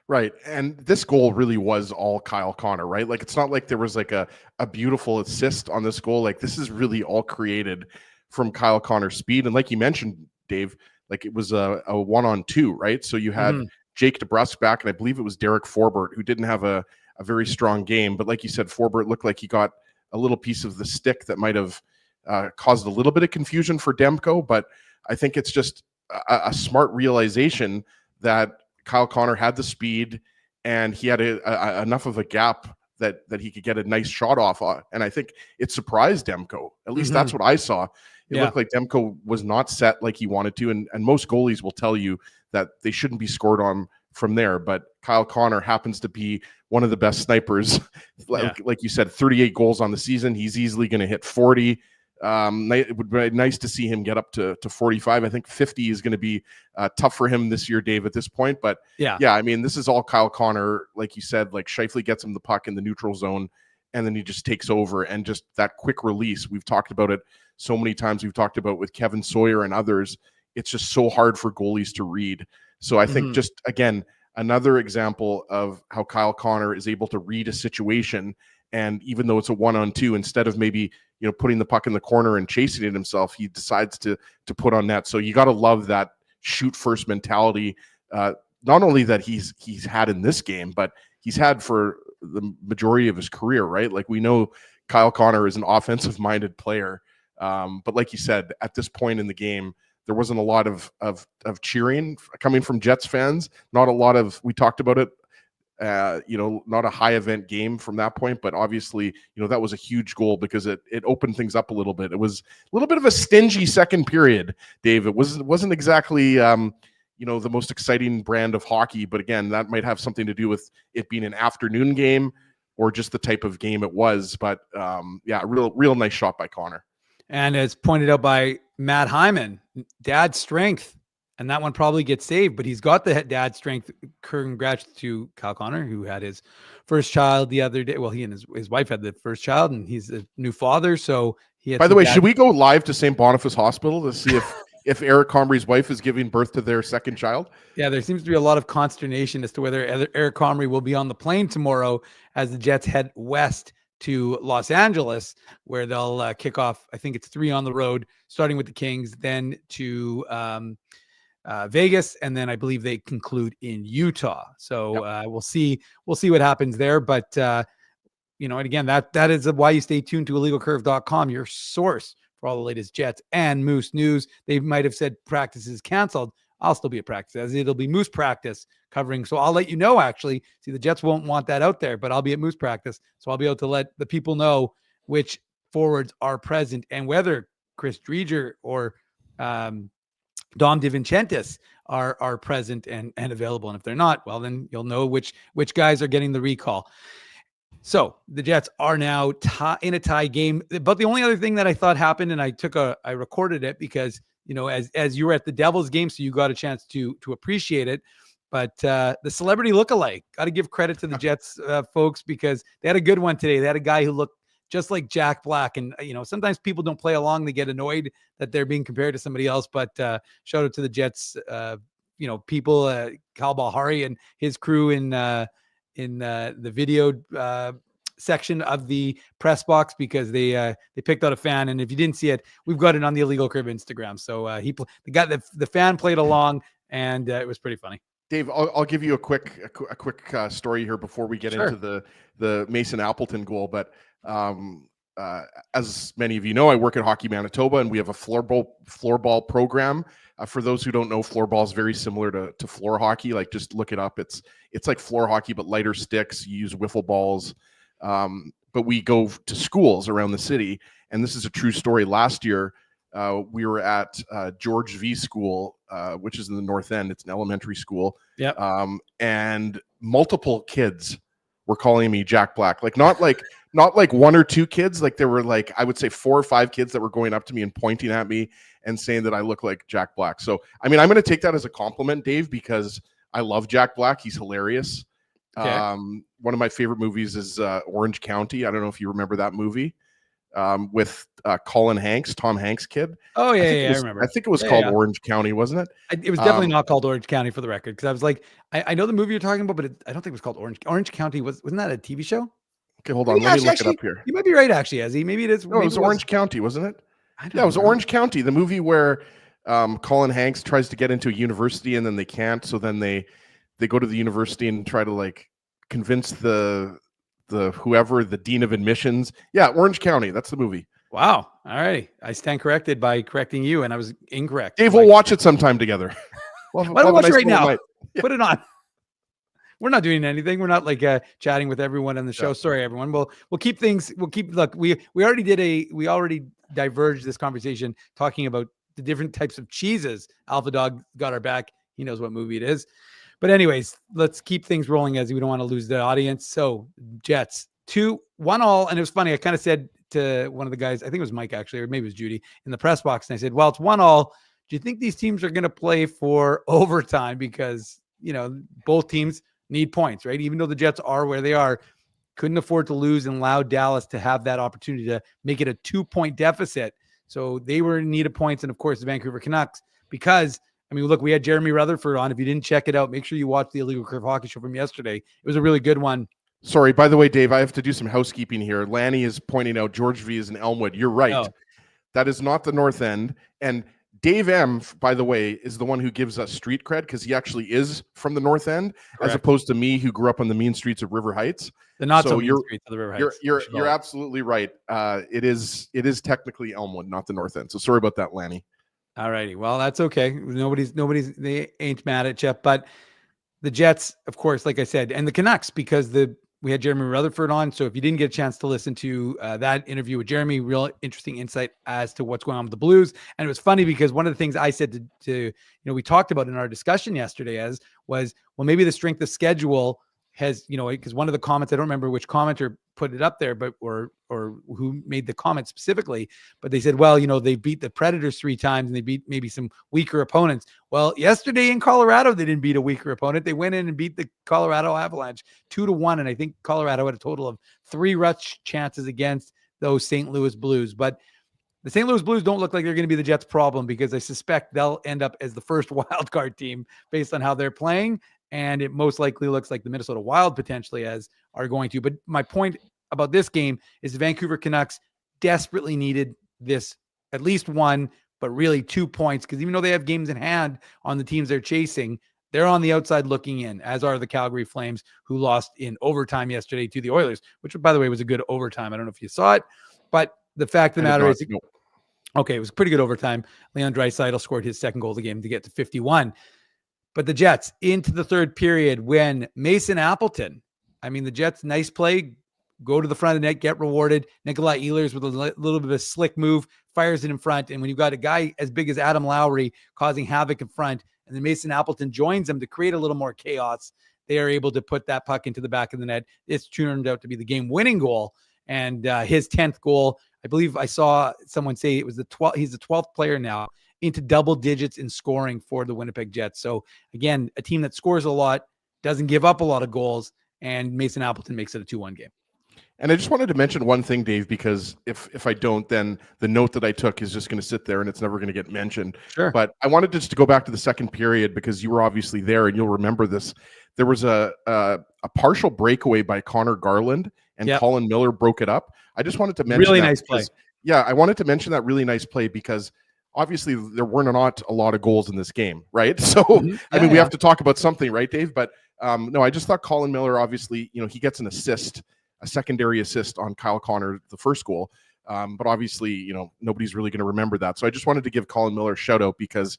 Right. And this goal really was all Kyle Connor, right? Like, it's not like there was like a beautiful assist on this goal. Like, this is really all created from Kyle Connor's speed. And like you mentioned, Dave, like, it was a 1-on-2, right? So you had Jake DeBrusk back, and I believe it was Derek Forbert, who didn't have a very strong game. But like you said, Forbert looked like he got a little piece of the stick that might have caused a little bit of confusion for Demko. But I think it's just a smart realization that Kyle Connor had the speed, and he had enough of a gap that he could get a nice shot off. And I think it surprised Demko. At least that's what I saw. It looked like Demko was not set like he wanted to. And most goalies will tell you that they shouldn't be scored on from there. But Kyle Connor happens to be one of the best snipers. Like you said, 38 goals on the season. He's easily going to hit 40. It would be nice to see him get up to 45. I think 50 is going to be tough for him this year, Dave, at this point. But yeah, I mean, this is all Kyle Connor. Like you said, like Scheifele gets him the puck in the neutral zone, and then he just takes over, and just that quick release. We've talked about it so many times. We've talked about with Kevin Sawyer and others. It's just so hard for goalies to read. So I think just, again, another example of how Kyle Connor is able to read a situation. And even though it's a 1-on-2, instead of maybe, putting the puck in the corner and chasing it himself, he decides to put on net. So you got to love that shoot first mentality. Not only that he's had in this game, but he's had for the majority of his career, right? Like, we know Kyle Connor is an offensive minded player. But like you said, at this point in the game, there wasn't a lot of cheering coming from Jets fans. Not a lot of, we talked about it, not a high event game from that point, but obviously, that was a huge goal because it opened things up a little bit. It was a little bit of a stingy second period, Dave. It wasn't exactly, the most exciting brand of hockey, but again, that might have something to do with it being an afternoon game or just the type of game it was. But real nice shot by Connor. And as pointed out by Matt Hyman, dad's strength, and that one probably gets saved, but he's got the dad strength. Congrats to Kyle Connor, who had his first child the other day. Well, he and his wife had the first child, and he's a new father. So he had. By the way, should we go live to St. Boniface Hospital to see if Eric Comrie's wife is giving birth to their second child? Yeah, there seems to be a lot of consternation as to whether Eric Comrie will be on the plane tomorrow as the Jets head west to Los Angeles, where they'll kick off. I think it's 3 on the road, starting with the Kings, then to Vegas, and then I believe they conclude in Utah. So we'll see what happens there. But and again, that is why you stay tuned to illegalcurve.com, your source for all the latest Jets and Moose news. They might have said practice is canceled. I'll still be at practice, as it'll be Moose practice covering. So I'll let you know, actually. See, the Jets won't want that out there, but I'll be at Moose practice. So I'll be able to let the people know which forwards are present and whether Chris Driedger or Dom DiVincentis are present and available. And if they're not, well, then you'll know which guys are getting the recall. So the Jets are now in a tie game. But the only other thing that I thought happened, and I recorded it because, as you were at the Devils game, so you got a chance to appreciate it. But the celebrity lookalike, got to give credit to the Jets folks, because they had a good one today. They had a guy who looked just like Jack Black. And, sometimes people don't play along. They get annoyed that they're being compared to somebody else. But shout out to the Jets, people, Kal Bahari and his crew in the video section of the press box, because they picked out a fan. And if you didn't see it, we've got it on the Illegal Crib Instagram. So the fan played along, and it was pretty funny. Dave, I'll give you a quick story here before we get into the Mason Appleton goal. But as many of you know, I work at Hockey Manitoba, and we have a floorball program. For those who don't know, floorball is very similar to floor hockey. Like, just look it up. It's like floor hockey, but lighter sticks. You use wiffle balls. But we go to schools around the city, and this is a true story. Last year, we were at George V School, which is in the North End. It's an elementary school. Yeah. And multiple kids were calling me Jack Black. Not like one or two kids. Like, there were, like, I would say 4 or 5 kids that were going up to me and pointing at me and saying that I look like Jack Black. So, I mean, I'm going to take that as a compliment, Dave, because I love Jack Black. He's hilarious. Okay. One of my favorite movies is Orange County. I don't know if you remember that movie with Colin Hanks, Tom Hanks' kid. Oh, yeah, I remember. I think it was called Orange County, wasn't it? It was definitely not called Orange County, for the record, because I was like, I know the movie you're talking about, but I don't think it was called Orange County. Wasn't that a TV show? Okay, hold on. Let me look it up here. You might be right, actually, Ezzy. Maybe it is. No, it was Orange County, wasn't it? Yeah, it was Orange County, the movie where Colin Hanks tries to get into a university and then they can't. So then they go to the university and try to, like, convince the whoever, the dean of admissions. Yeah, Orange County. That's the movie. Wow. All right. I stand corrected by correcting you, and I was incorrect. Dave, we'll watch it sometime together. Why don't we watch it right now? Yeah. Put it on. We're not doing anything. We're not like chatting with everyone on the show. Yeah. Sorry, everyone. We'll keep things. Look, we already diverged this conversation talking about the different types of cheeses. Alpha Dog got our back. He knows what movie it is. But anyways, let's keep things rolling, as we don't want to lose the audience. So Jets 2-1 all. And it was funny. I kind of said to one of the guys, I think it was Mike actually, or maybe it was Judy, in the press box, and I said, well, it's 1-1. Do you think these teams are going to play for overtime? Because, both teams need points, right? Even though the Jets are where they are, couldn't afford to lose and allow Dallas to have that opportunity to make it a 2-point deficit. So they were in need of points. And of course, the Vancouver Canucks, because look, we had Jeremy Rutherford on. If you didn't check it out, make sure you watch the Illegal Curve Hockey Show from yesterday. It was a really good one. Sorry, by the way, Dave, I have to do some housekeeping here. Lanny is pointing out George V is in Elmwood. You're right. Oh. That is not the North End. And Dave M, by the way, is the one who gives us street cred because he actually is from the North End, as opposed to me, who grew up on the mean streets of River Heights. The not so mean streets of the River Heights. You're absolutely right. It is technically Elmwood, not the North End. So sorry about that, Lanny. All righty. Well, that's okay. They ain't mad at you. But the Jets, of course, like I said, and the Canucks, because we had Jeremy Rutherford on. So if you didn't get a chance to listen to that interview with Jeremy, real interesting insight as to what's going on with the Blues. And it was funny because one of the things I said to we talked about in our discussion yesterday was, well, maybe the strength of schedule has, because one of the comments, I don't remember which commenter put it up there, but or who made the comment specifically, but they said, well, they beat the Predators 3 times and they beat maybe some weaker opponents. Well, yesterday in Colorado, they didn't beat a weaker opponent. They went in and beat the Colorado Avalanche 2-1. And I think Colorado had a total of 3 rush chances against those St. Louis Blues. But the St. Louis Blues don't look like they're going to be the Jets' problem, because I suspect they'll end up as the first wild card team based on how they're playing. And it most likely looks like the Minnesota Wild potentially are going to. But my point about this game is the Vancouver Canucks desperately needed this, at least 1, but really 2 points, because even though they have games in hand on the teams they're chasing, they're on the outside looking in, as are the Calgary Flames, who lost in overtime yesterday to the Oilers, which, by the way, was a good overtime. I don't know if you saw it, but the fact of the matter is, okay, it was pretty good overtime. Leon Draisaitl scored his second goal of the game to get to 51. But the Jets into the third period, when Mason Appleton, the Jets, nice play, go to the front of the net, get rewarded. Nikolai Ehlers with a little bit of a slick move, fires it in front. And when you've got a guy as big as Adam Lowry causing havoc in front, and then Mason Appleton joins them to create a little more chaos, they are able to put that puck into the back of the net. It's turned out to be the game-winning goal. And his 10th goal, I believe I saw someone say it was he's the 12th player now into double digits in scoring for the Winnipeg Jets. So again, a team that scores a lot, doesn't give up a lot of goals, and Mason Appleton makes it a 2-1 game. And I just wanted to mention one thing, Dave, because if I don't, then the note that I took is just going to sit there and it's never going to get mentioned. Sure. But I wanted just to go back to the second period, because you were obviously there and you'll remember this. There was a partial breakaway by Connor Garland, and Colin Miller broke it up. I just wanted to mention really that nice play. Yeah, I wanted to mention that really nice play because obviously there were not a lot of goals in this game, right? So, we have to talk about something, right, Dave? But no, I just thought Colin Miller, obviously, he gets an assist, a secondary assist on Kyle Connor, the first goal. But obviously, nobody's really going to remember that. So I just wanted to give Colin Miller a shout out, because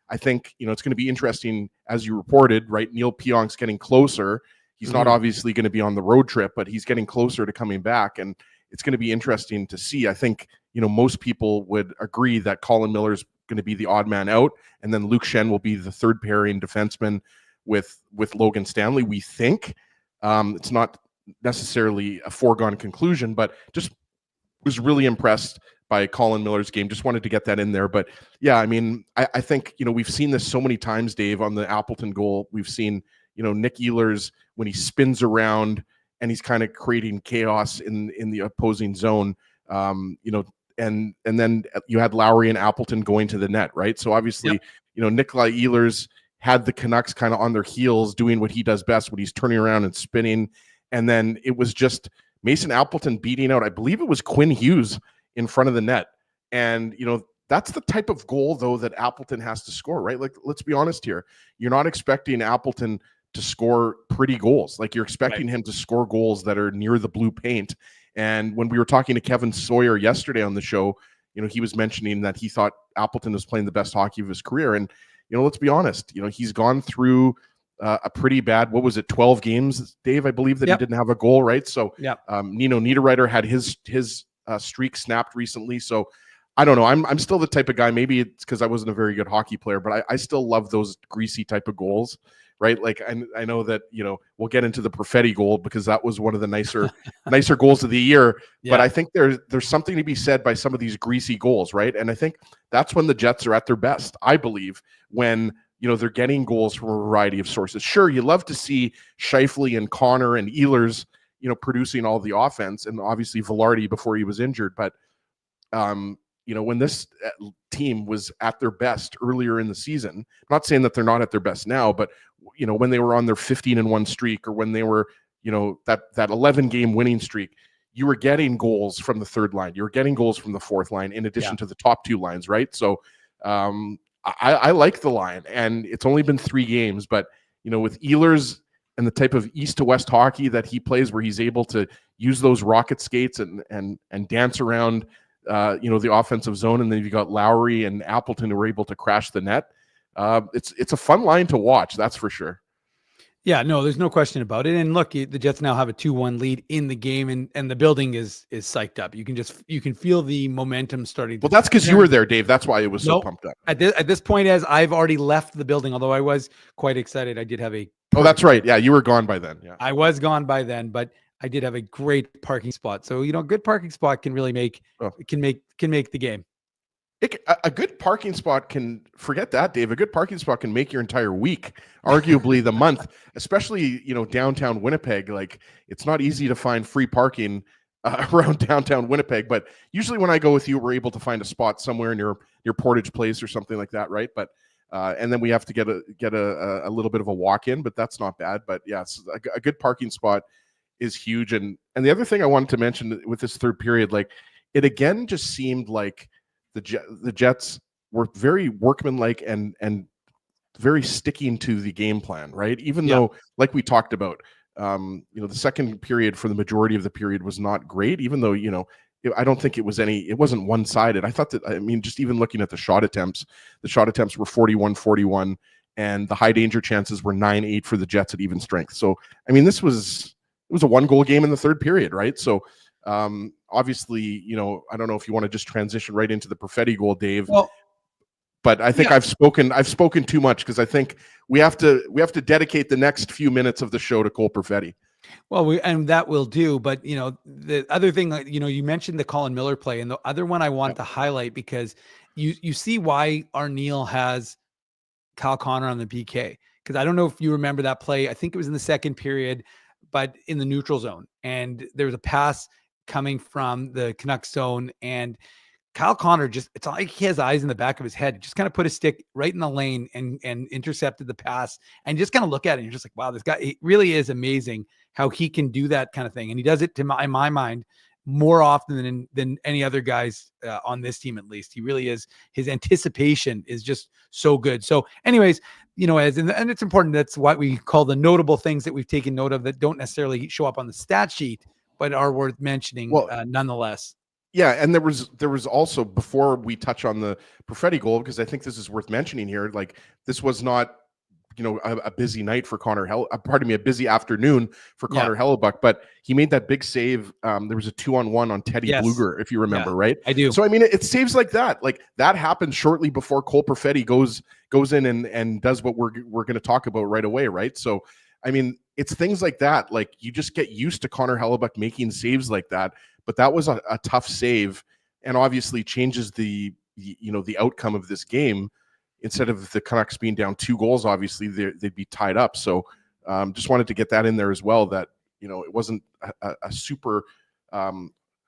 I think, it's going to be interesting, as you reported, right? Neil Pionk's getting closer. He's not obviously going to be on the road trip, but he's getting closer to coming back. And it's going to be interesting to see. I think, most people would agree that Colin Miller's going to be the odd man out, and then Luke Shen will be the third pairing defenseman with Logan Stanley. We think it's not necessarily a foregone conclusion, but just was really impressed by Colin Miller's game. Just wanted to get that in there. But yeah, I think, we've seen this so many times, Dave, on the Appleton goal. We've seen, Nick Ehlers, when he spins around and he's kind of creating chaos in the opposing zone, and then you had Lowry and Appleton going to the net, right? So obviously, Nikolai Ehlers had the Canucks kind of on their heels doing what he does best, when he's turning around and spinning. And then it was just Mason Appleton beating out, I believe it was Quinn Hughes, in front of the net. And, that's the type of goal, though, that Appleton has to score, right? Like, let's be honest here. You're not expecting Appleton to score pretty goals. Like, you're expecting him to score goals that are near the blue paint. And when we were talking to Kevin Sawyer yesterday on the show, he was mentioning that he thought Appleton was playing the best hockey of his career. And, let's be honest, he's gone through a pretty bad, 12 games, Dave, I believe, that he didn't have a goal, right? So Nino Niederreiter had his streak snapped recently. So I don't know. I'm still the type of guy, maybe it's because I wasn't a very good hockey player, but I still love those greasy type of goals, right? Like I know that, we'll get into the Perfetti goal because that was one of the nicer goals of the year. Yeah. But I think there's something to be said by some of these greasy goals, right? And I think that's when the Jets are at their best, I believe, when they're getting goals from a variety of sources. Sure, you love to see Scheifele and Connor and Ehlers, producing all the offense, and obviously Velarde before he was injured. But when this team was at their best earlier in the season, I'm not saying that they're not at their best now, but when they were on their 15-1 streak, or when they were, that 11-game winning streak, you were getting goals from the third line. You were getting goals from the fourth line in addition to the top two lines, right? So I like the line, and it's only been 3 games, but with Ehlers and the type of east to west hockey that he plays, where he's able to use those rocket skates and dance around the offensive zone, and then you got Lowry and Appleton who were able to crash the net. It's a fun line to watch, that's for sure. Yeah, no, there's no question about it. And look, the Jets now have a 2-1 lead in the game, and the building is psyched up. You can feel the momentum starting to. Well, that's because you were there, Dave. That's why it was so pumped up. At this point, as I've already left the building, although I was quite excited, I did have a. Oh, that's right. Yeah, you were gone by then. Yeah, I was gone by then, but I did have a great parking spot. So a good parking spot can really make the game. A good parking spot can, forget that, Dave. A good parking spot can make your entire week, arguably the month, especially, downtown Winnipeg. Like, it's not easy to find free parking around downtown Winnipeg, but usually when I go with you, we're able to find a spot somewhere near Portage Place or something like that, right? But and then we have to get a little bit of a walk in, but that's not bad. But yes, a good parking spot is huge. And the other thing I wanted to mention with this third period, like, it again just seemed like the Jets were very workmanlike and very sticking to the game plan, right? Even though, like we talked about, the second period for the majority of the period was not great, even though, I don't think it wasn't one-sided. I thought that, just even looking at the shot attempts were 41-41, and the high danger chances were 9-8 for the Jets at even strength. So, it was a 1-goal game in the third period, right? So, obviously, I don't know if you want to just transition right into the Perfetti goal, Dave. Well, but I think I've spoken too much, because I think we have to dedicate the next few minutes of the show to Cole Perfetti. Well, and that will do. But the other thing, you mentioned the Colin Miller play, and the other one I want to highlight, because you see why Arniel has Kyle Connor on the PK. Because I don't know if you remember that play. I think it was in the second period, but in the neutral zone, and there was a pass coming from the Canucks zone, and Kyle Connor it's like he has eyes in the back of his head, just kind of put a stick right in the lane and intercepted the pass, and just kind of look at it and you're just like, wow, this guy, it really is amazing how he can do that kind of thing. And he does it in my mind more often than any other guys on this team, at least. He really is. His anticipation is just so good. So anyways, and it's important. That's what we call the notable things that we've taken note of that don't necessarily show up on the stat sheet, but are worth mentioning nonetheless. Yeah, and there was also, before we touch on the Perfetti goal, because I think this is worth mentioning here, like, this was not, a busy night for a busy afternoon for Connor Hellebuck, but he made that big save. There was a 2-on-1 on Teddy Bluger, if you remember, right? I do. So, it saves like that. Like, that happened shortly before Cole Perfetti goes in and does what we're going to talk about right away, right? So, it's things like that. Like, you just get used to Connor Hellebuck making saves like that, but that was a tough save, and obviously changes the outcome of this game. Instead of the Canucks being down 2 goals, obviously they'd be tied up. So just wanted to get that in there as well, that it wasn't a super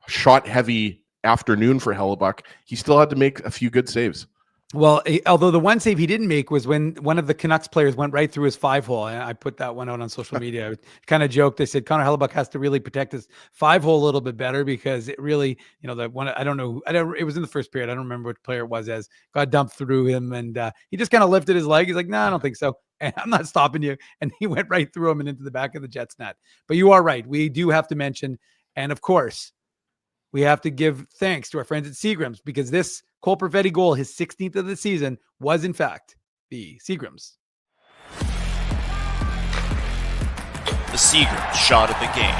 shot heavy afternoon for Hellebuck. He still had to make a few good saves. Well, although the one save he didn't make was when one of the Canucks players went right through his 5-hole. And I put that one out on social media. I kind of joked. I said Connor Hellebuck has to really protect his 5-hole a little bit better, because it really, the one, it was in the first period. I don't remember which player it was, as got dumped through him, and he just kind of lifted his leg. He's like, no, I don't think so. And I'm not stopping you. And he went right through him and into the back of the Jets net. But you are right. We do have to mention, and of course, we have to give thanks to our friends at Seagram's, because this Cole Perfetti goal, his 16th of the season, was in fact the Seagram's. The Seagram's shot of the game.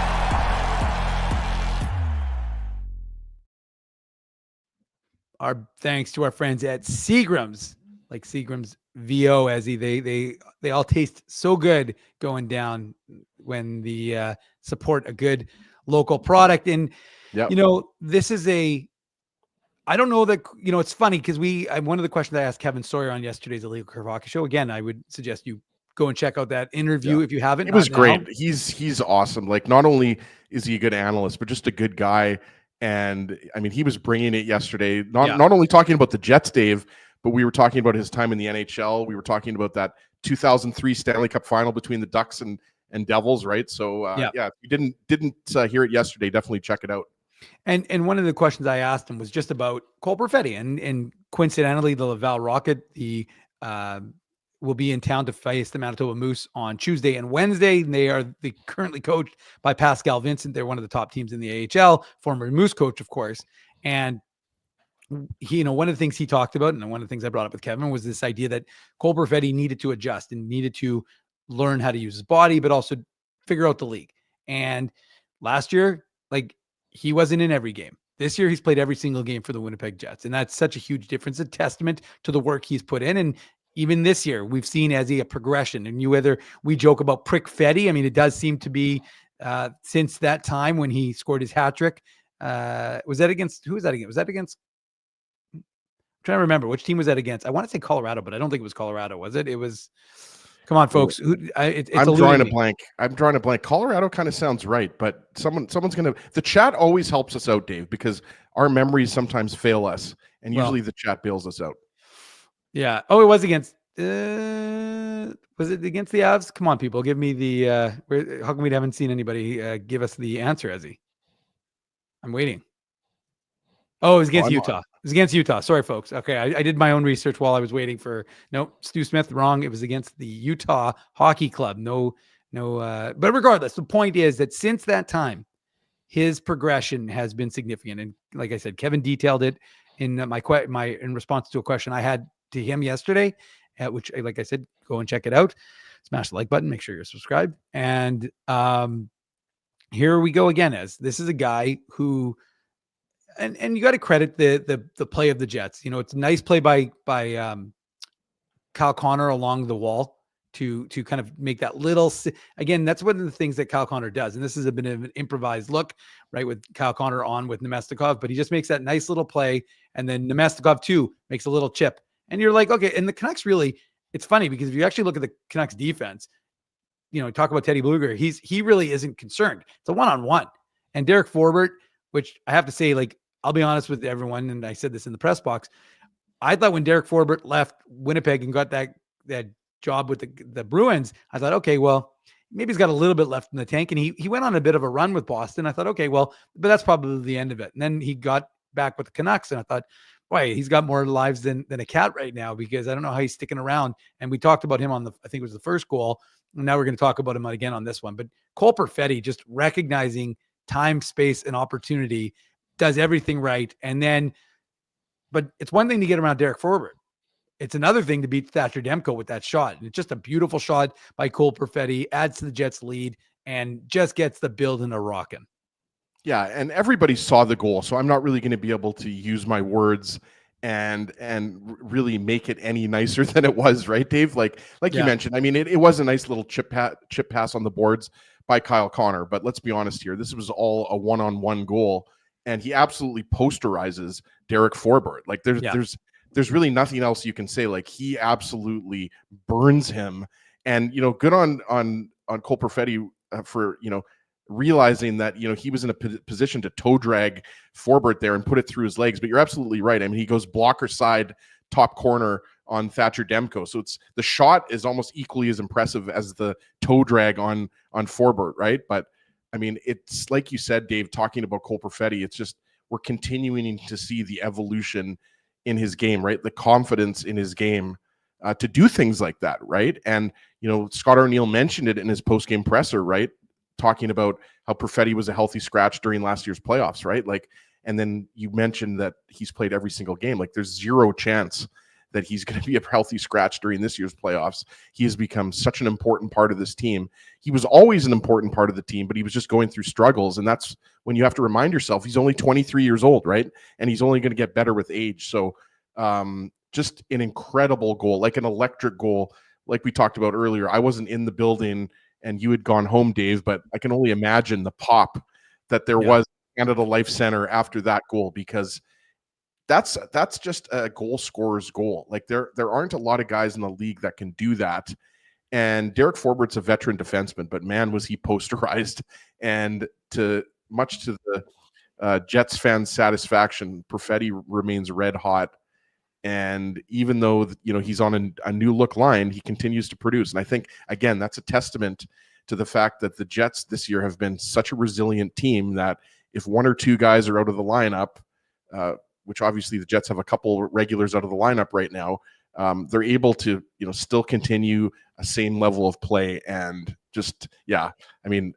Our thanks to our friends at Seagram's, like Seagram's VO as they all taste so good going down when the support a good local product. And this is I don't know that, it's funny because one of the questions I asked Kevin Sawyer on yesterday's Illegal Curve Hockey Show, again, I would suggest you go and check out that interview if you haven't. It was great. He's awesome. Like, not only is he a good analyst, but just a good guy. And I mean, he was bringing it yesterday, not only talking about the Jets, Dave, but we were talking about his time in the NHL. We were talking about that 2003 Stanley Cup final between the Ducks and Devils, right? So if you didn't hear it yesterday, definitely check it out. And one of the questions I asked him was just about Cole Perfetti, and coincidentally, the Laval Rocket will be in town to face the Manitoba Moose on Tuesday and Wednesday. They are currently coached by Pascal Vincent. They're one of the top teams in the AHL, former Moose coach, of course. And he, one of the things he talked about, and one of the things I brought up with Kevin, was this idea that Cole Perfetti needed to adjust and needed to learn how to use his body, but also figure out the league. And last year, he wasn't in every game. This year, he's played every single game for the Winnipeg Jets. And that's such a huge difference, a testament to the work he's put in. And even this year, we've seen as a progression. And whether we joke about Perfetti, I mean, it does seem to be since that time when he scored his hat trick. Who was that against? Was that against? I'm trying to remember which team was that against. I want to say Colorado, but I don't think it was Colorado. Was it? It was. Come on, folks. I'm drawing a blank. Colorado kind of sounds right, but someone's going to. The chat always helps us out, Dave, because our memories sometimes fail us, and usually the chat bails us out. Yeah. Oh, it was against. Was it against the Avs? Come on, people, give me the. How come we haven't seen anybody give us the answer, Ezzy? I'm waiting. Oh, it was against Utah. It was against Utah. Sorry, folks. Okay, I did my own research while I was waiting for. Nope, Stu Smith, wrong. It was against the Utah Hockey Club. No. But regardless, the point is that since that time, his progression has been significant. And like I said, Kevin detailed it in in response to a question I had to him yesterday, which, like I said, go and check it out. Smash the like button. Make sure you're subscribed. And here we go again. As this is a guy who. And you got to credit the play of the Jets. It's a nice play by Kyle Connor along the wall to kind of make that little. Again, that's one of the things that Kyle Connor does. And this has been an improvised look, right, with Kyle Connor on with Nemestikov, but he just makes that nice little play. And then Nemestikov too makes a little chip. And you're like, okay. And the Canucks really, it's funny because if you actually look at the Canucks defense, talk about Teddy Blueger, he really isn't concerned. It's a one-on-one. And Derek Forbort, which I have to say, I'll be honest with everyone, and I said this in the press box. I thought when Derek Forbort left Winnipeg and got that job with the Bruins, I thought, okay, well, maybe he's got a little bit left in the tank. And he went on a bit of a run with Boston. I thought, okay, well, but that's probably the end of it. And then he got back with the Canucks, and I thought, boy, he's got more lives than a cat right now, because I don't know how he's sticking around. And we talked about him on I think it was the first goal. And now we're going to talk about him again on this one. But Cole Perfetti, just recognizing time, space, and opportunity, does everything right. And then, but it's one thing to get around Derek Forbort. It's another thing to beat Thatcher Demko with that shot. And it's just a beautiful shot by Cole Perfetti, adds to the Jets lead, and just gets the building a rocking. Yeah, and everybody saw the goal, so I'm not really going to be able to use my words and really make it any nicer than it was, right, Dave? Like you mentioned, I mean, it was a nice little chip pass on the boards by Kyle Connor, but let's be honest here. This was all a one-on-one goal. And he absolutely posterizes Derek Forbort. There's really nothing else you can say. He absolutely burns him. And good on Cole Perfetti for realizing that he was in a position to toe drag Forbort there and put it through his legs. But you're absolutely right. I mean, he goes blocker side, top corner on Thatcher Demko. So the shot is almost equally as impressive as the toe drag on Forbort, right? But I mean, it's like you said, Dave, talking about Cole Perfetti, it's just we're continuing to see the evolution in his game, right? The confidence in his game to do things like that, right? And, Scott Arniel mentioned it in his post-game presser, right? Talking about how Perfetti was a healthy scratch during last year's playoffs, right? And then you mentioned that he's played every single game. There's zero chance that he's going to be a healthy scratch during this year's playoffs. He has become such an important part of this team. He was always an important part of the team, but he was just going through struggles. And that's when you have to remind yourself, he's only 23 years old, right? And he's only going to get better with age. So just an incredible goal, like an electric goal, like we talked about earlier. I wasn't in the building and you had gone home, Dave, but I can only imagine the pop that there was at Canada Life Center after that goal, because that's just a goal scorer's goal. Like there aren't a lot of guys in the league that can do that. And Derek Forbert's a veteran defenseman, but man, was he posterized. And much to the Jets fans' satisfaction, Perfetti remains red hot. And even though, he's on a new look line, he continues to produce. And I think, again, that's a testament to the fact that the Jets this year have been such a resilient team that if one or two guys are out of the lineup, which obviously the Jets have a couple regulars out of the lineup right now, they're able to, still continue a same level of play. And just, I mean,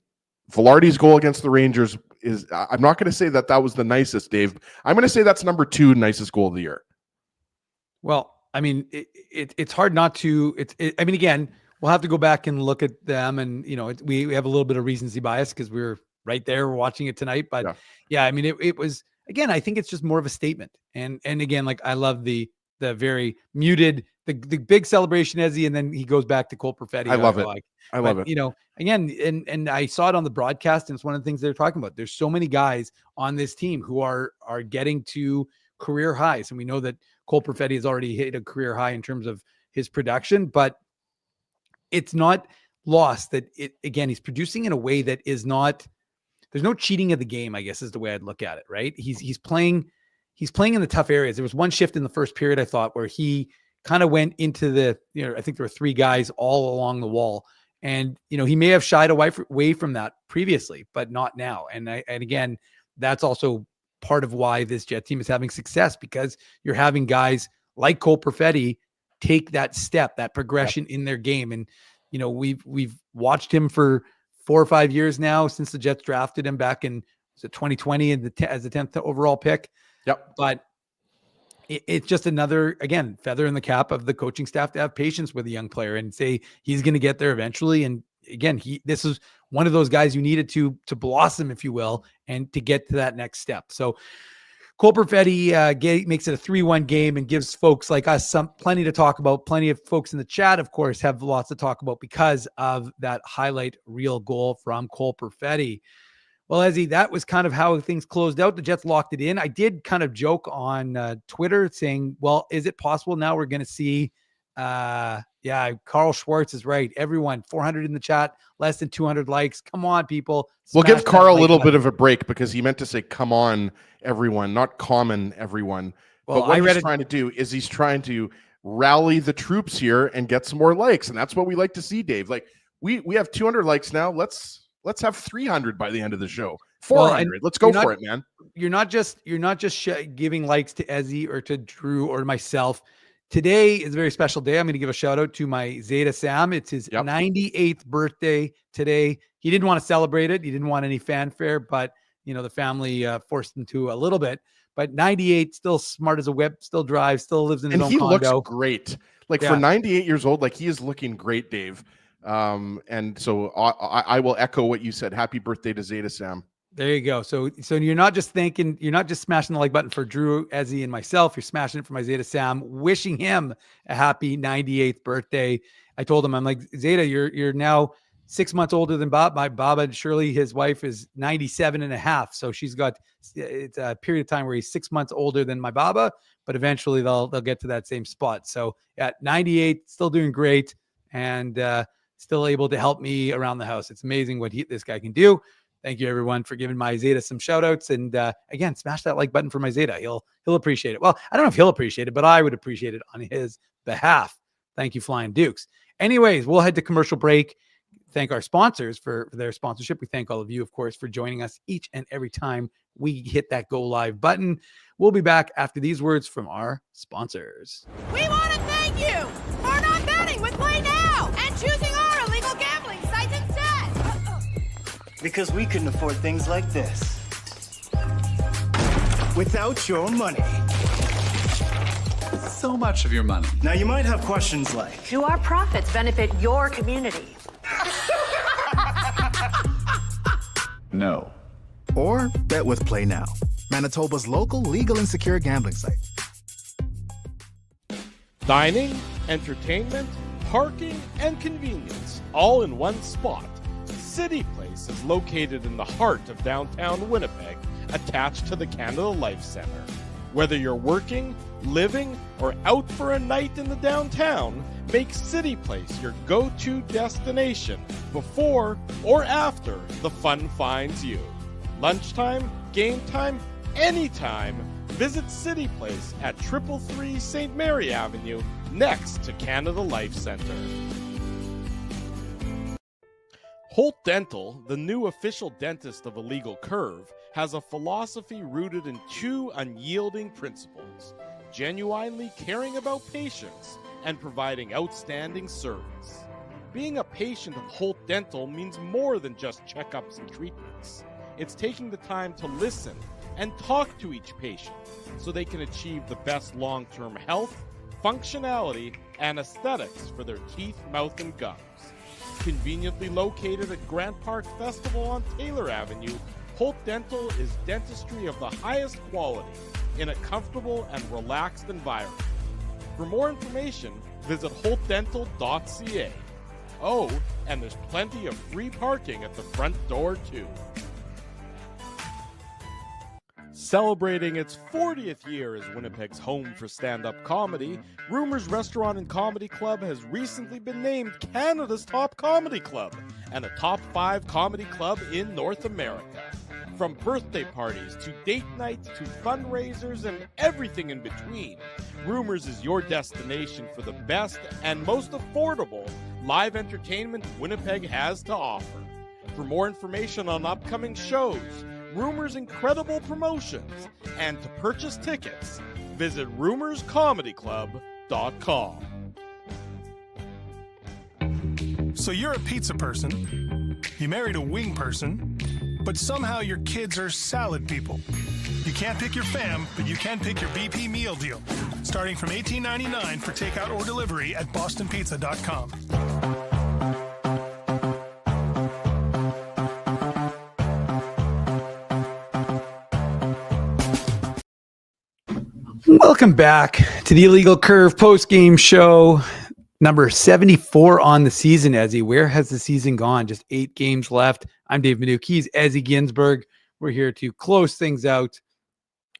Velarde's goal against the Rangers is, I'm not going to say that was the nicest, Dave. I'm going to say that's number 2 nicest goal of the year. Well, I mean, it's hard not to, I mean, again, we'll have to go back and look at them, and, we have a little bit of recency bias because we're right there, we're watching it tonight. But I mean, it was, again, I think it's just more of a statement. And again, like, I love the very muted, the big celebration, Ezzy, and then he goes back to Cole Perfetti. I love it. I love it. Again, and I saw it on the broadcast, and it's one of the things they're talking about. There's so many guys on this team who are getting to career highs. And we know that Cole Perfetti has already hit a career high in terms of his production, but it's not lost that again, he's producing in a way that is not, there's no cheating of the game, I guess is the way I'd look at it. Right. He's playing in the tough areas. There was one shift in the first period, I thought, where he kind of went into the, I think there were 3 guys all along the wall, and, he may have shied away from that previously, but not now. And again, that's also part of why this Jet team is having success, because you're having guys like Cole Perfetti take that step, that progression in their game. And, we've watched him for 4 or 5 years now since the Jets drafted him back in 2020 as the 10th overall pick. Yep. But it's just another, again, feather in the cap of the coaching staff to have patience with a young player and say he's going to get there eventually. And again, this is one of those guys you needed to blossom, if you will, and to get to that next step. So Cole Perfetti makes it a 3-1 game and gives folks like us plenty to talk about. Plenty of folks in the chat, of course, have lots to talk about because of that highlight reel goal from Cole Perfetti. Well, Ezzy, that was kind of how things closed out. The Jets locked it in. I did kind of joke on Twitter saying, well, is it possible now we're going to see Carl Schwartz is right. Everyone, 400 in the chat, less than 200 likes. Come on, people. We'll give Carl a little bit of a break because he meant to say, come on, everyone, not common everyone. Well, but what he's trying to do is he's trying to rally the troops here and get some more likes. And that's what we like to see, Dave. Like we have 200 likes now. Let's have 300 by the end of the show. 400. Well, let's go for it, man. You're not just giving likes to Ezzy or to Drew or myself. Today is a very special day. I'm going to give a shout out to my Zeta Sam. It's his 98th birthday today. He didn't want to celebrate it. He didn't want any fanfare, but the family forced him to a little bit. But 98, still smart as a whip, still drives, still lives in his own condo. And he looks great. Like for 98 years old, like he is looking great, Dave. And so I will echo what you said. Happy birthday to Zeta Sam. There you go. So you're not just smashing the like button for Drew, Ezzy, and myself. You're smashing it for my Zeta Sam, wishing him a happy 98th birthday. I told him, I'm like, Zeta, you're now 6 months older than Bob. My Baba and Shirley, his wife, is 97 and a half. So it's a period of time where he's 6 months older than my Baba, but eventually they'll get to that same spot. So at 98, still doing great, and still able to help me around the house. It's amazing what this guy can do. Thank you, everyone, for giving my Zeta some shout outs. And again, smash that like button for my Zeta. He'll appreciate it. Well, I don't know if he'll appreciate it, but I would appreciate it on his behalf. Thank you, Flying Dukes. Anyways, we'll head to commercial break. Thank our sponsors for their sponsorship. We thank all of you, of course, for joining us each and every time we hit that go live button. We'll be back after these words from our sponsors. We want to thank you for not betting with Play Now and choosing our illegal gambling sites instead. Because we couldn't afford things like this without your money. So much of your money. Now you might have questions like, do our profits benefit your community? No. Or bet with Play Now, Manitoba's local legal and secure gambling site. Dining, entertainment, parking, and convenience, all in one spot. City Place is located in the heart of downtown Winnipeg, attached to the Canada Life Centre. Whether you're working, living, or out for a night in the downtown, make City Place your go-to destination before or after the fun finds you. Lunchtime, game time, anytime, visit City Place at 333 St. Mary Avenue, next to Canada Life Centre. Holt Dental, the new official dentist of Illegal Curve, has a philosophy rooted in two unyielding principles: genuinely caring about patients and providing outstanding service. Being a patient of Holt Dental means more than just checkups and treatments. It's taking the time to listen and talk to each patient so they can achieve the best long-term health, functionality, and aesthetics for their teeth, mouth, and gums. Conveniently located at Grant Park Festival on Taylor Avenue, Holt Dental is dentistry of the highest quality in a comfortable and relaxed environment. For more information, visit holtdental.ca. Oh, and there's plenty of free parking at the front door, too. Celebrating its 40th year as Winnipeg's home for stand-up comedy, Rumors Restaurant and Comedy Club has recently been named Canada's top comedy club and a top 5 comedy club in North America. From birthday parties to date nights to fundraisers and everything in between, Rumors is your destination for the best and most affordable live entertainment Winnipeg has to offer. For more information on upcoming shows, Rumors' incredible promotions, and to purchase tickets, visit rumorscomedyclub.com. So you're a pizza person, you married a wing person, but somehow your kids are salad people. You can't pick your fam, but you can pick your BP meal deal, starting from $18.99 for takeout or delivery at bostonpizza.com. Welcome back to the Illegal Curve post-game show, number 74 on the season. Ezzy, where has the season gone? Just 8 games left. I'm Dave Manuk. He's Ezzy Ginsburg. We're here to close things out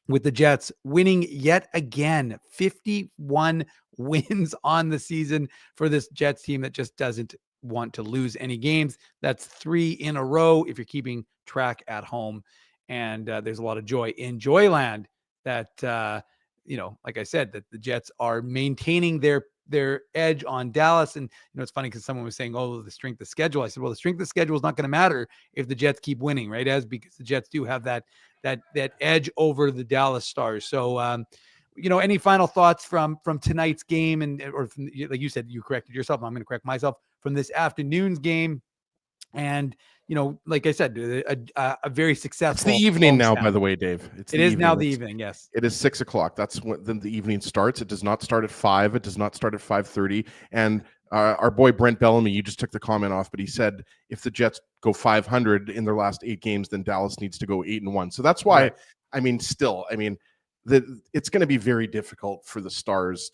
with the Jets winning yet again. 51 wins on the season for this Jets team that just doesn't want to lose any games. That's 3 in a row if you're keeping track at home. And there's a lot of joy in Joyland that like I said, that the Jets are maintaining their edge on Dallas. And, it's funny because someone was saying, oh, the strength of schedule. I said, well, the strength of schedule is not going to matter if the Jets keep winning, right? Because the Jets do have that edge over the Dallas Stars. So, any final thoughts from tonight's game or from, like you said, you corrected yourself. I'm going to correct myself from this afternoon's game. And, like I said, a very successful. It's the evening now, by the way, Dave. It is now the evening. Yes, it is 6 o'clock. That's when the evening starts. It does not start at 5. It does not start at 5:30. And our boy Brent Bellamy, you just took the comment off, but he said if the Jets go 500 in their last 8 games, then Dallas needs to go 8-1. So that's why. Right. It's going to be very difficult for the Stars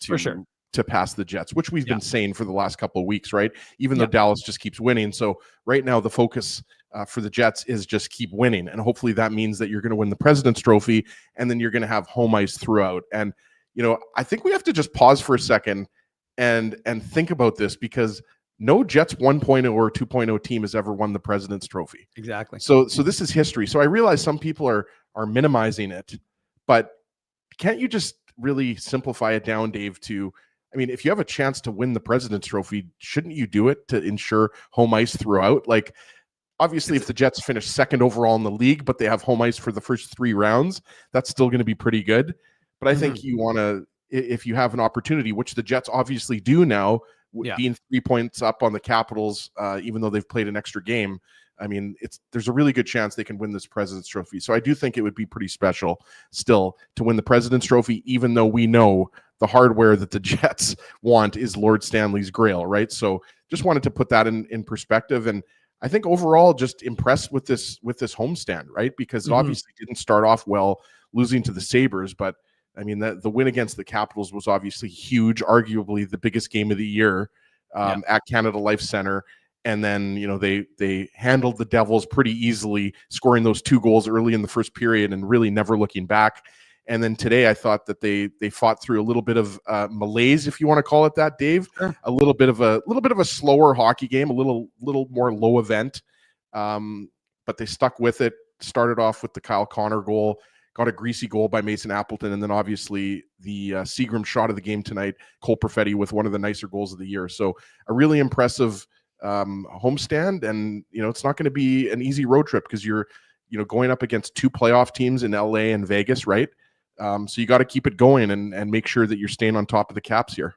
to pass the Jets, which we've been saying for the last couple of weeks, right? Even though Dallas just keeps winning. So right now the focus for the Jets is just keep winning. And hopefully that means that you're going to win the President's Trophy and then you're going to have home ice throughout. And, I think we have to just pause for a second and think about this, because no Jets 1.0 or 2.0 team has ever won the President's Trophy. Exactly. So this is history. So I realize some people are minimizing it, but can't you just really simplify it down, Dave, to, if you have a chance to win the President's Trophy, shouldn't you do it to ensure home ice throughout? Like, obviously, if the Jets finish 2nd overall in the league, but they have home ice for the first 3 rounds, that's still going to be pretty good. But I think you want to, if you have an opportunity, which the Jets obviously do now, being 3 points up on the Capitals, even though they've played an extra game, there's a really good chance they can win this President's Trophy. So I do think it would be pretty special still to win the President's Trophy, even though we know the hardware that the Jets want is Lord Stanley's Grail, right? So just wanted to put that in perspective. And I think overall just impressed with this homestand, right? Because it obviously didn't start off well losing to the Sabres, but I mean, the win against the Capitals was obviously huge, arguably the biggest game of the year at Canada Life Center. And then, they handled the Devils pretty easily, scoring those 2 goals early in the first period and really never looking back. And then today, I thought that they fought through a little bit of malaise, if you want to call it that, Dave. Sure. A little bit of a slower hockey game, a little more low event, but they stuck with it. Started off with the Kyle Connor goal, got a greasy goal by Mason Appleton, and then obviously the Seagram shot of the game tonight, Cole Perfetti with one of the nicer goals of the year. So a really impressive homestand, and it's not going to be an easy road trip because you're going up against 2 playoff teams in LA and Vegas, right? So you got to keep it going and make sure that you're staying on top of the Caps here.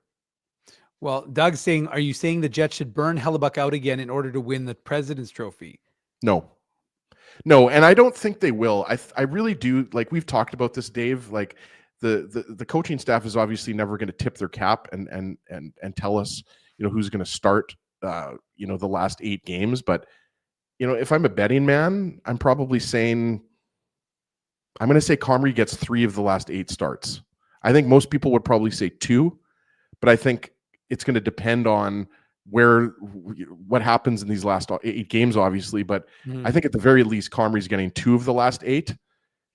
Well, Doug's saying, are you saying the Jets should burn Hellebuck out again in order to win the President's Trophy? No, and I don't think they will. I really do. Like, we've talked about this, Dave. Like, the coaching staff is obviously never going to tip their cap and tell us, who's going to start, the last 8 games. But, if I'm a betting man, I'm probably saying, I'm going to say Comrie gets 3 of the last 8 starts. I think most people would probably say 2, but I think it's going to depend on what happens in these last 8 games, obviously. But I think at the very least, Comrie's getting 2 of the last 8.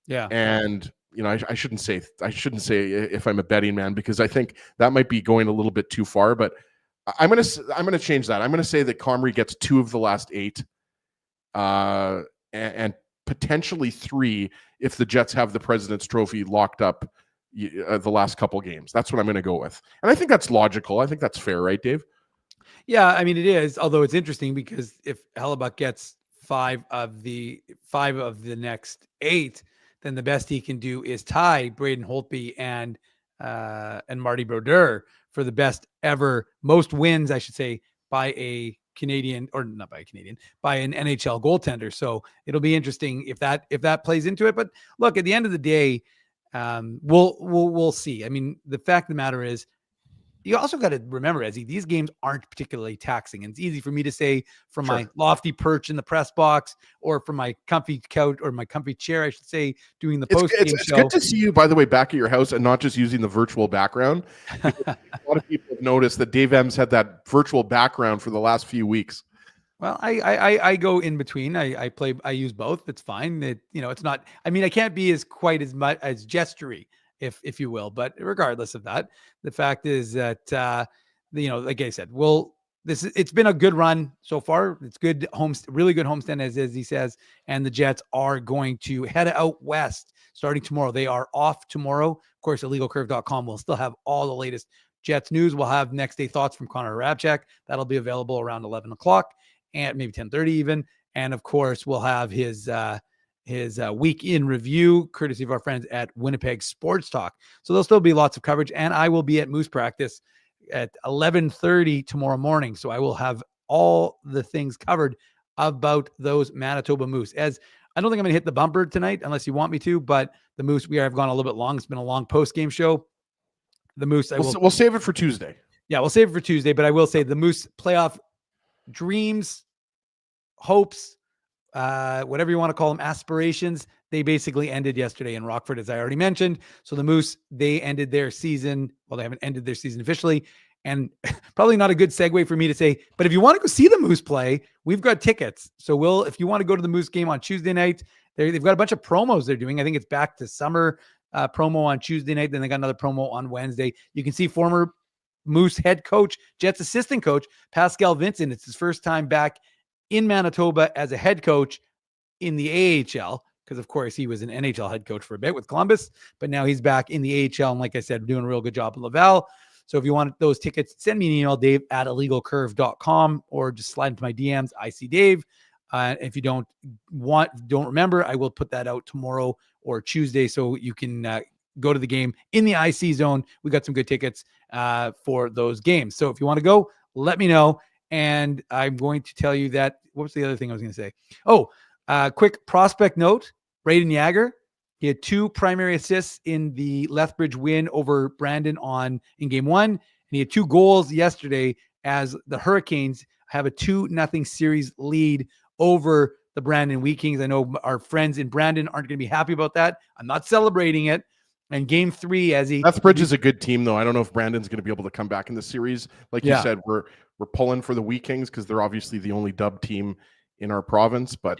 Yeah. And, I shouldn't say if I'm a betting man, because I think that might be going a little bit too far, but I'm going to change that. I'm going to say that Comrie gets 2 of the last 8, and potentially 3 if the Jets have the President's Trophy locked up the last couple games. That's what I'm going to go with. And I think that's logical. I think that's fair, right, Dave? Yeah, I mean, it is, although it's interesting because if Hellebuck gets 5 of the next 8, then the best he can do is tie Braden Holtby and Marty Brodeur for the best ever, most wins, I should say, by a Canadian, or not by a Canadian, by an NHL goaltender. So it'll be interesting if that plays into it. But look, at the end of the day, we'll see. I mean, the fact of the matter is, you also got to remember, Ezzy, these games aren't particularly taxing. And it's easy for me to say from my lofty perch in the press box, or from my comfy couch, or my comfy chair, I should say, doing the post-game show. It's good to see you, by the way, back at your house and not just using the virtual background. A lot of people have noticed that Dave M's had that virtual background for the last few weeks. Well, I go in between. I use both. It's fine. It's not, I mean, I can't be quite as much as gestury, if you will, but regardless of that, the fact is that, like I said, it's been a good run so far. It's good really good homestand, as he says, and the Jets are going to head out west starting tomorrow. They are off tomorrow. Of course, illegalcurve.com will still have all the latest Jets news. We'll have next day thoughts from Connor Rabchak. That'll be available around 11 o'clock and maybe 10:30 even. And of course, we'll have his week in review, courtesy of our friends at Winnipeg Sports Talk. So there'll still be lots of coverage, and I will be at Moose practice at 11:30 tomorrow morning. So I will have all the things covered about those Manitoba Moose. As I don't think I'm going to hit the bumper tonight unless you want me to, but the Moose, we have gone a little bit long. It's been a long post-game show. The Moose, we'll save it for Tuesday. Yeah, we'll save it for Tuesday, but I will say the Moose playoff dreams, hopes, whatever you want to call them, aspirations, they basically ended yesterday in Rockford, as I already mentioned. So the Moose, they ended their season. Well, they haven't ended their season officially, and probably not a good segue for me to say, but if you want to go see the Moose play, we've got tickets. So if you want to go to the Moose game on Tuesday night, they've got a bunch of promos they're doing. I think it's back to summer promo on Tuesday night. Then they got another promo on Wednesday. You can see former Moose head coach, Jets assistant coach, Pascal Vincent. It's his first time back in Manitoba as a head coach in the AHL, because of course he was an NHL head coach for a bit with Columbus, but now he's back in the AHL. And like I said, doing a real good job at Laval. So if you want those tickets, send me an email, dave@illegalcurve.com, or just slide into my DMs. I see Dave. If you don't remember, I will put that out tomorrow or Tuesday, so you can go to the game in the IC zone. We got some good tickets for those games. So if you want to go, let me know. And I'm going to tell you that, what was the other thing I was going to say? Oh, quick prospect note, Braden Yager. He had 2 primary assists in the Lethbridge win over Brandon in game 1. And he had 2 goals yesterday as the Hurricanes have a 2-0 series lead over the Brandon Wheat Kings. I know our friends in Brandon aren't going to be happy about that. I'm not celebrating it. And game 3, as he Lethbridge is a good team, though. I don't know if Brandon's going to be able to come back in the series. Like you said, we're pulling for the Wee Kings because they're obviously the only dub team in our province, but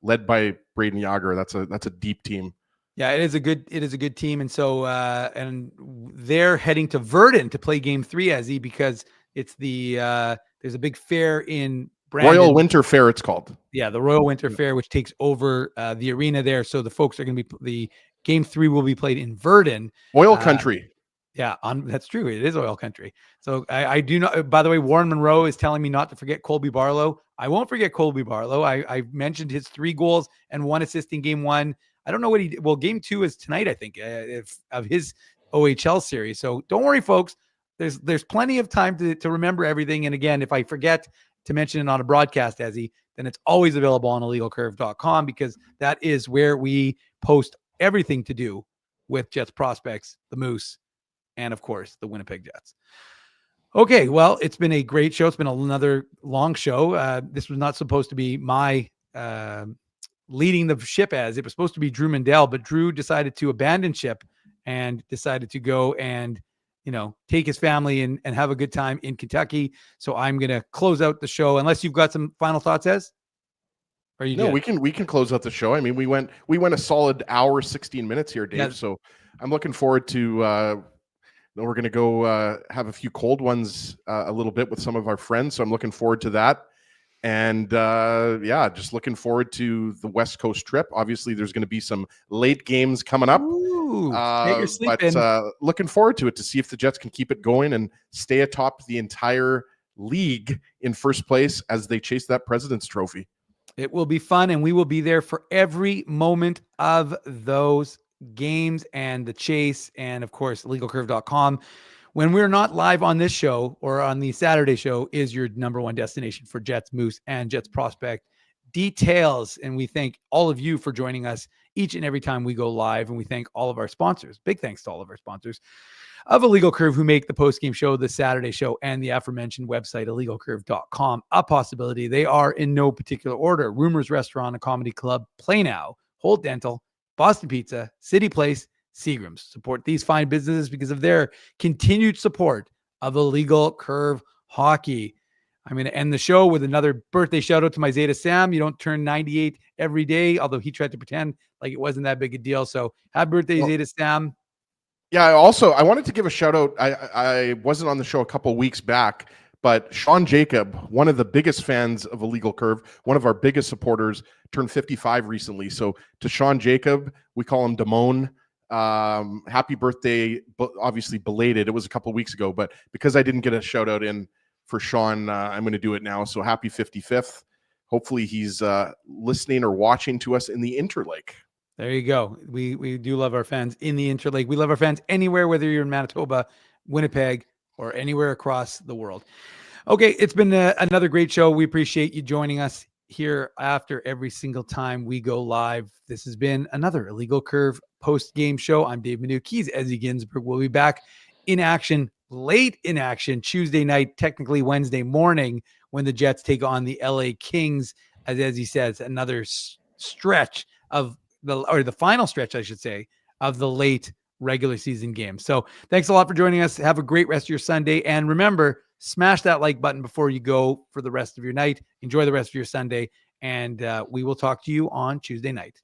led by Braden Yager, that's a deep team. Yeah, it is a good team, and so and they're heading to Verdun to play game 3, as because it's the there's a big fair in Brandon. Royal Winter Fair, it's called. Yeah, the Royal Winter Fair, which takes over the arena there. So the folks are going to be the game 3 will be played in Verdun, oil country. Yeah, that's true. It is oil country. So I do not. By the way, Warren Monroe is telling me not to forget Colby Barlow. I won't forget Colby Barlow. I mentioned his 3 goals and 1 assist in game 1. I don't know what he did. Well, game 2 is tonight, I think, of his OHL series. So don't worry, folks. There's plenty of time to remember everything. And again, if I forget to mention it on a broadcast, then it's always available on illegalcurve.com, because that is where we post everything to do with Jets prospects, the Moose, and of course the Winnipeg Jets. Okay, well, it's been a great show. It's been another long show. This was not supposed to be my leading the ship, as it was supposed to be Drew Mandel, but Drew decided to abandon ship and decided to go and take his family and have a good time in Kentucky. So I'm going to close out the show, unless you've got some final thoughts, Ez? Or you No, did? we can close out the show. I mean, we went a solid hour, 16 minutes here, Dave. Yeah. So I'm looking forward to we're going to go have a few cold ones a little bit with some of our friends. So I'm looking forward to that. And just looking forward to the West Coast trip. Obviously, there's going to be some late games coming up. Get your sleep in. But looking forward to it, to see if the Jets can keep it going and stay atop the entire league in first place as they chase that President's Trophy. It will be fun, and we will be there for every moment of those games and the chase, and of course, illegalcurve.com. When we're not live on this show or on the Saturday show, is your number one destination for Jets, Moose, and Jets prospect details. And we thank all of you for joining us each and every time we go live. And we thank all of our sponsors. Big thanks to all of our sponsors of Illegal Curve, who make the postgame show, the Saturday show, and the aforementioned website, illegalcurve.com, a possibility. They are in no particular order: Rumors Restaurant, a comedy club, Play Now, Holt Dental, Boston Pizza, City Place, Seagram's. Support these fine businesses because of their continued support of Illegal Curve Hockey. I'm going to end the show with another birthday shout out to my Zeta Sam. You don't turn 98 every day, although he tried to pretend like it wasn't that big a deal. So happy birthday, Zeta Sam. Yeah, I wanted to give a shout out. I wasn't on the show a couple weeks back, but Sean Jacob, one of the biggest fans of Illegal Curve, one of our biggest supporters, turned 55 recently. So to Sean Jacob, we call him Damone. Happy birthday, obviously belated. It was a couple of weeks ago, but because I didn't get a shout out in for Sean, I'm going to do it now. So happy 55th. Hopefully he's listening or watching to us in the Interlake. There you go. We do love our fans in the Interlake. We love our fans anywhere, whether you're in Manitoba, Winnipeg, or anywhere across the world. Okay, it's been another great show. We appreciate you joining us here after every single time we go live. This has been another Illegal Curve post-game show. I'm Dave Manu. He's Ezzy Ginsburg. We'll be back in action, late in action, Tuesday night, technically Wednesday morning, when the Jets take on the LA Kings. As Ezzy says, another stretch of the final stretch, I should say, of the late regular season game. So thanks a lot for joining us. Have a great rest of your Sunday. And remember, smash that like button before you go for the rest of your night. Enjoy the rest of your Sunday. And we will talk to you on Tuesday night.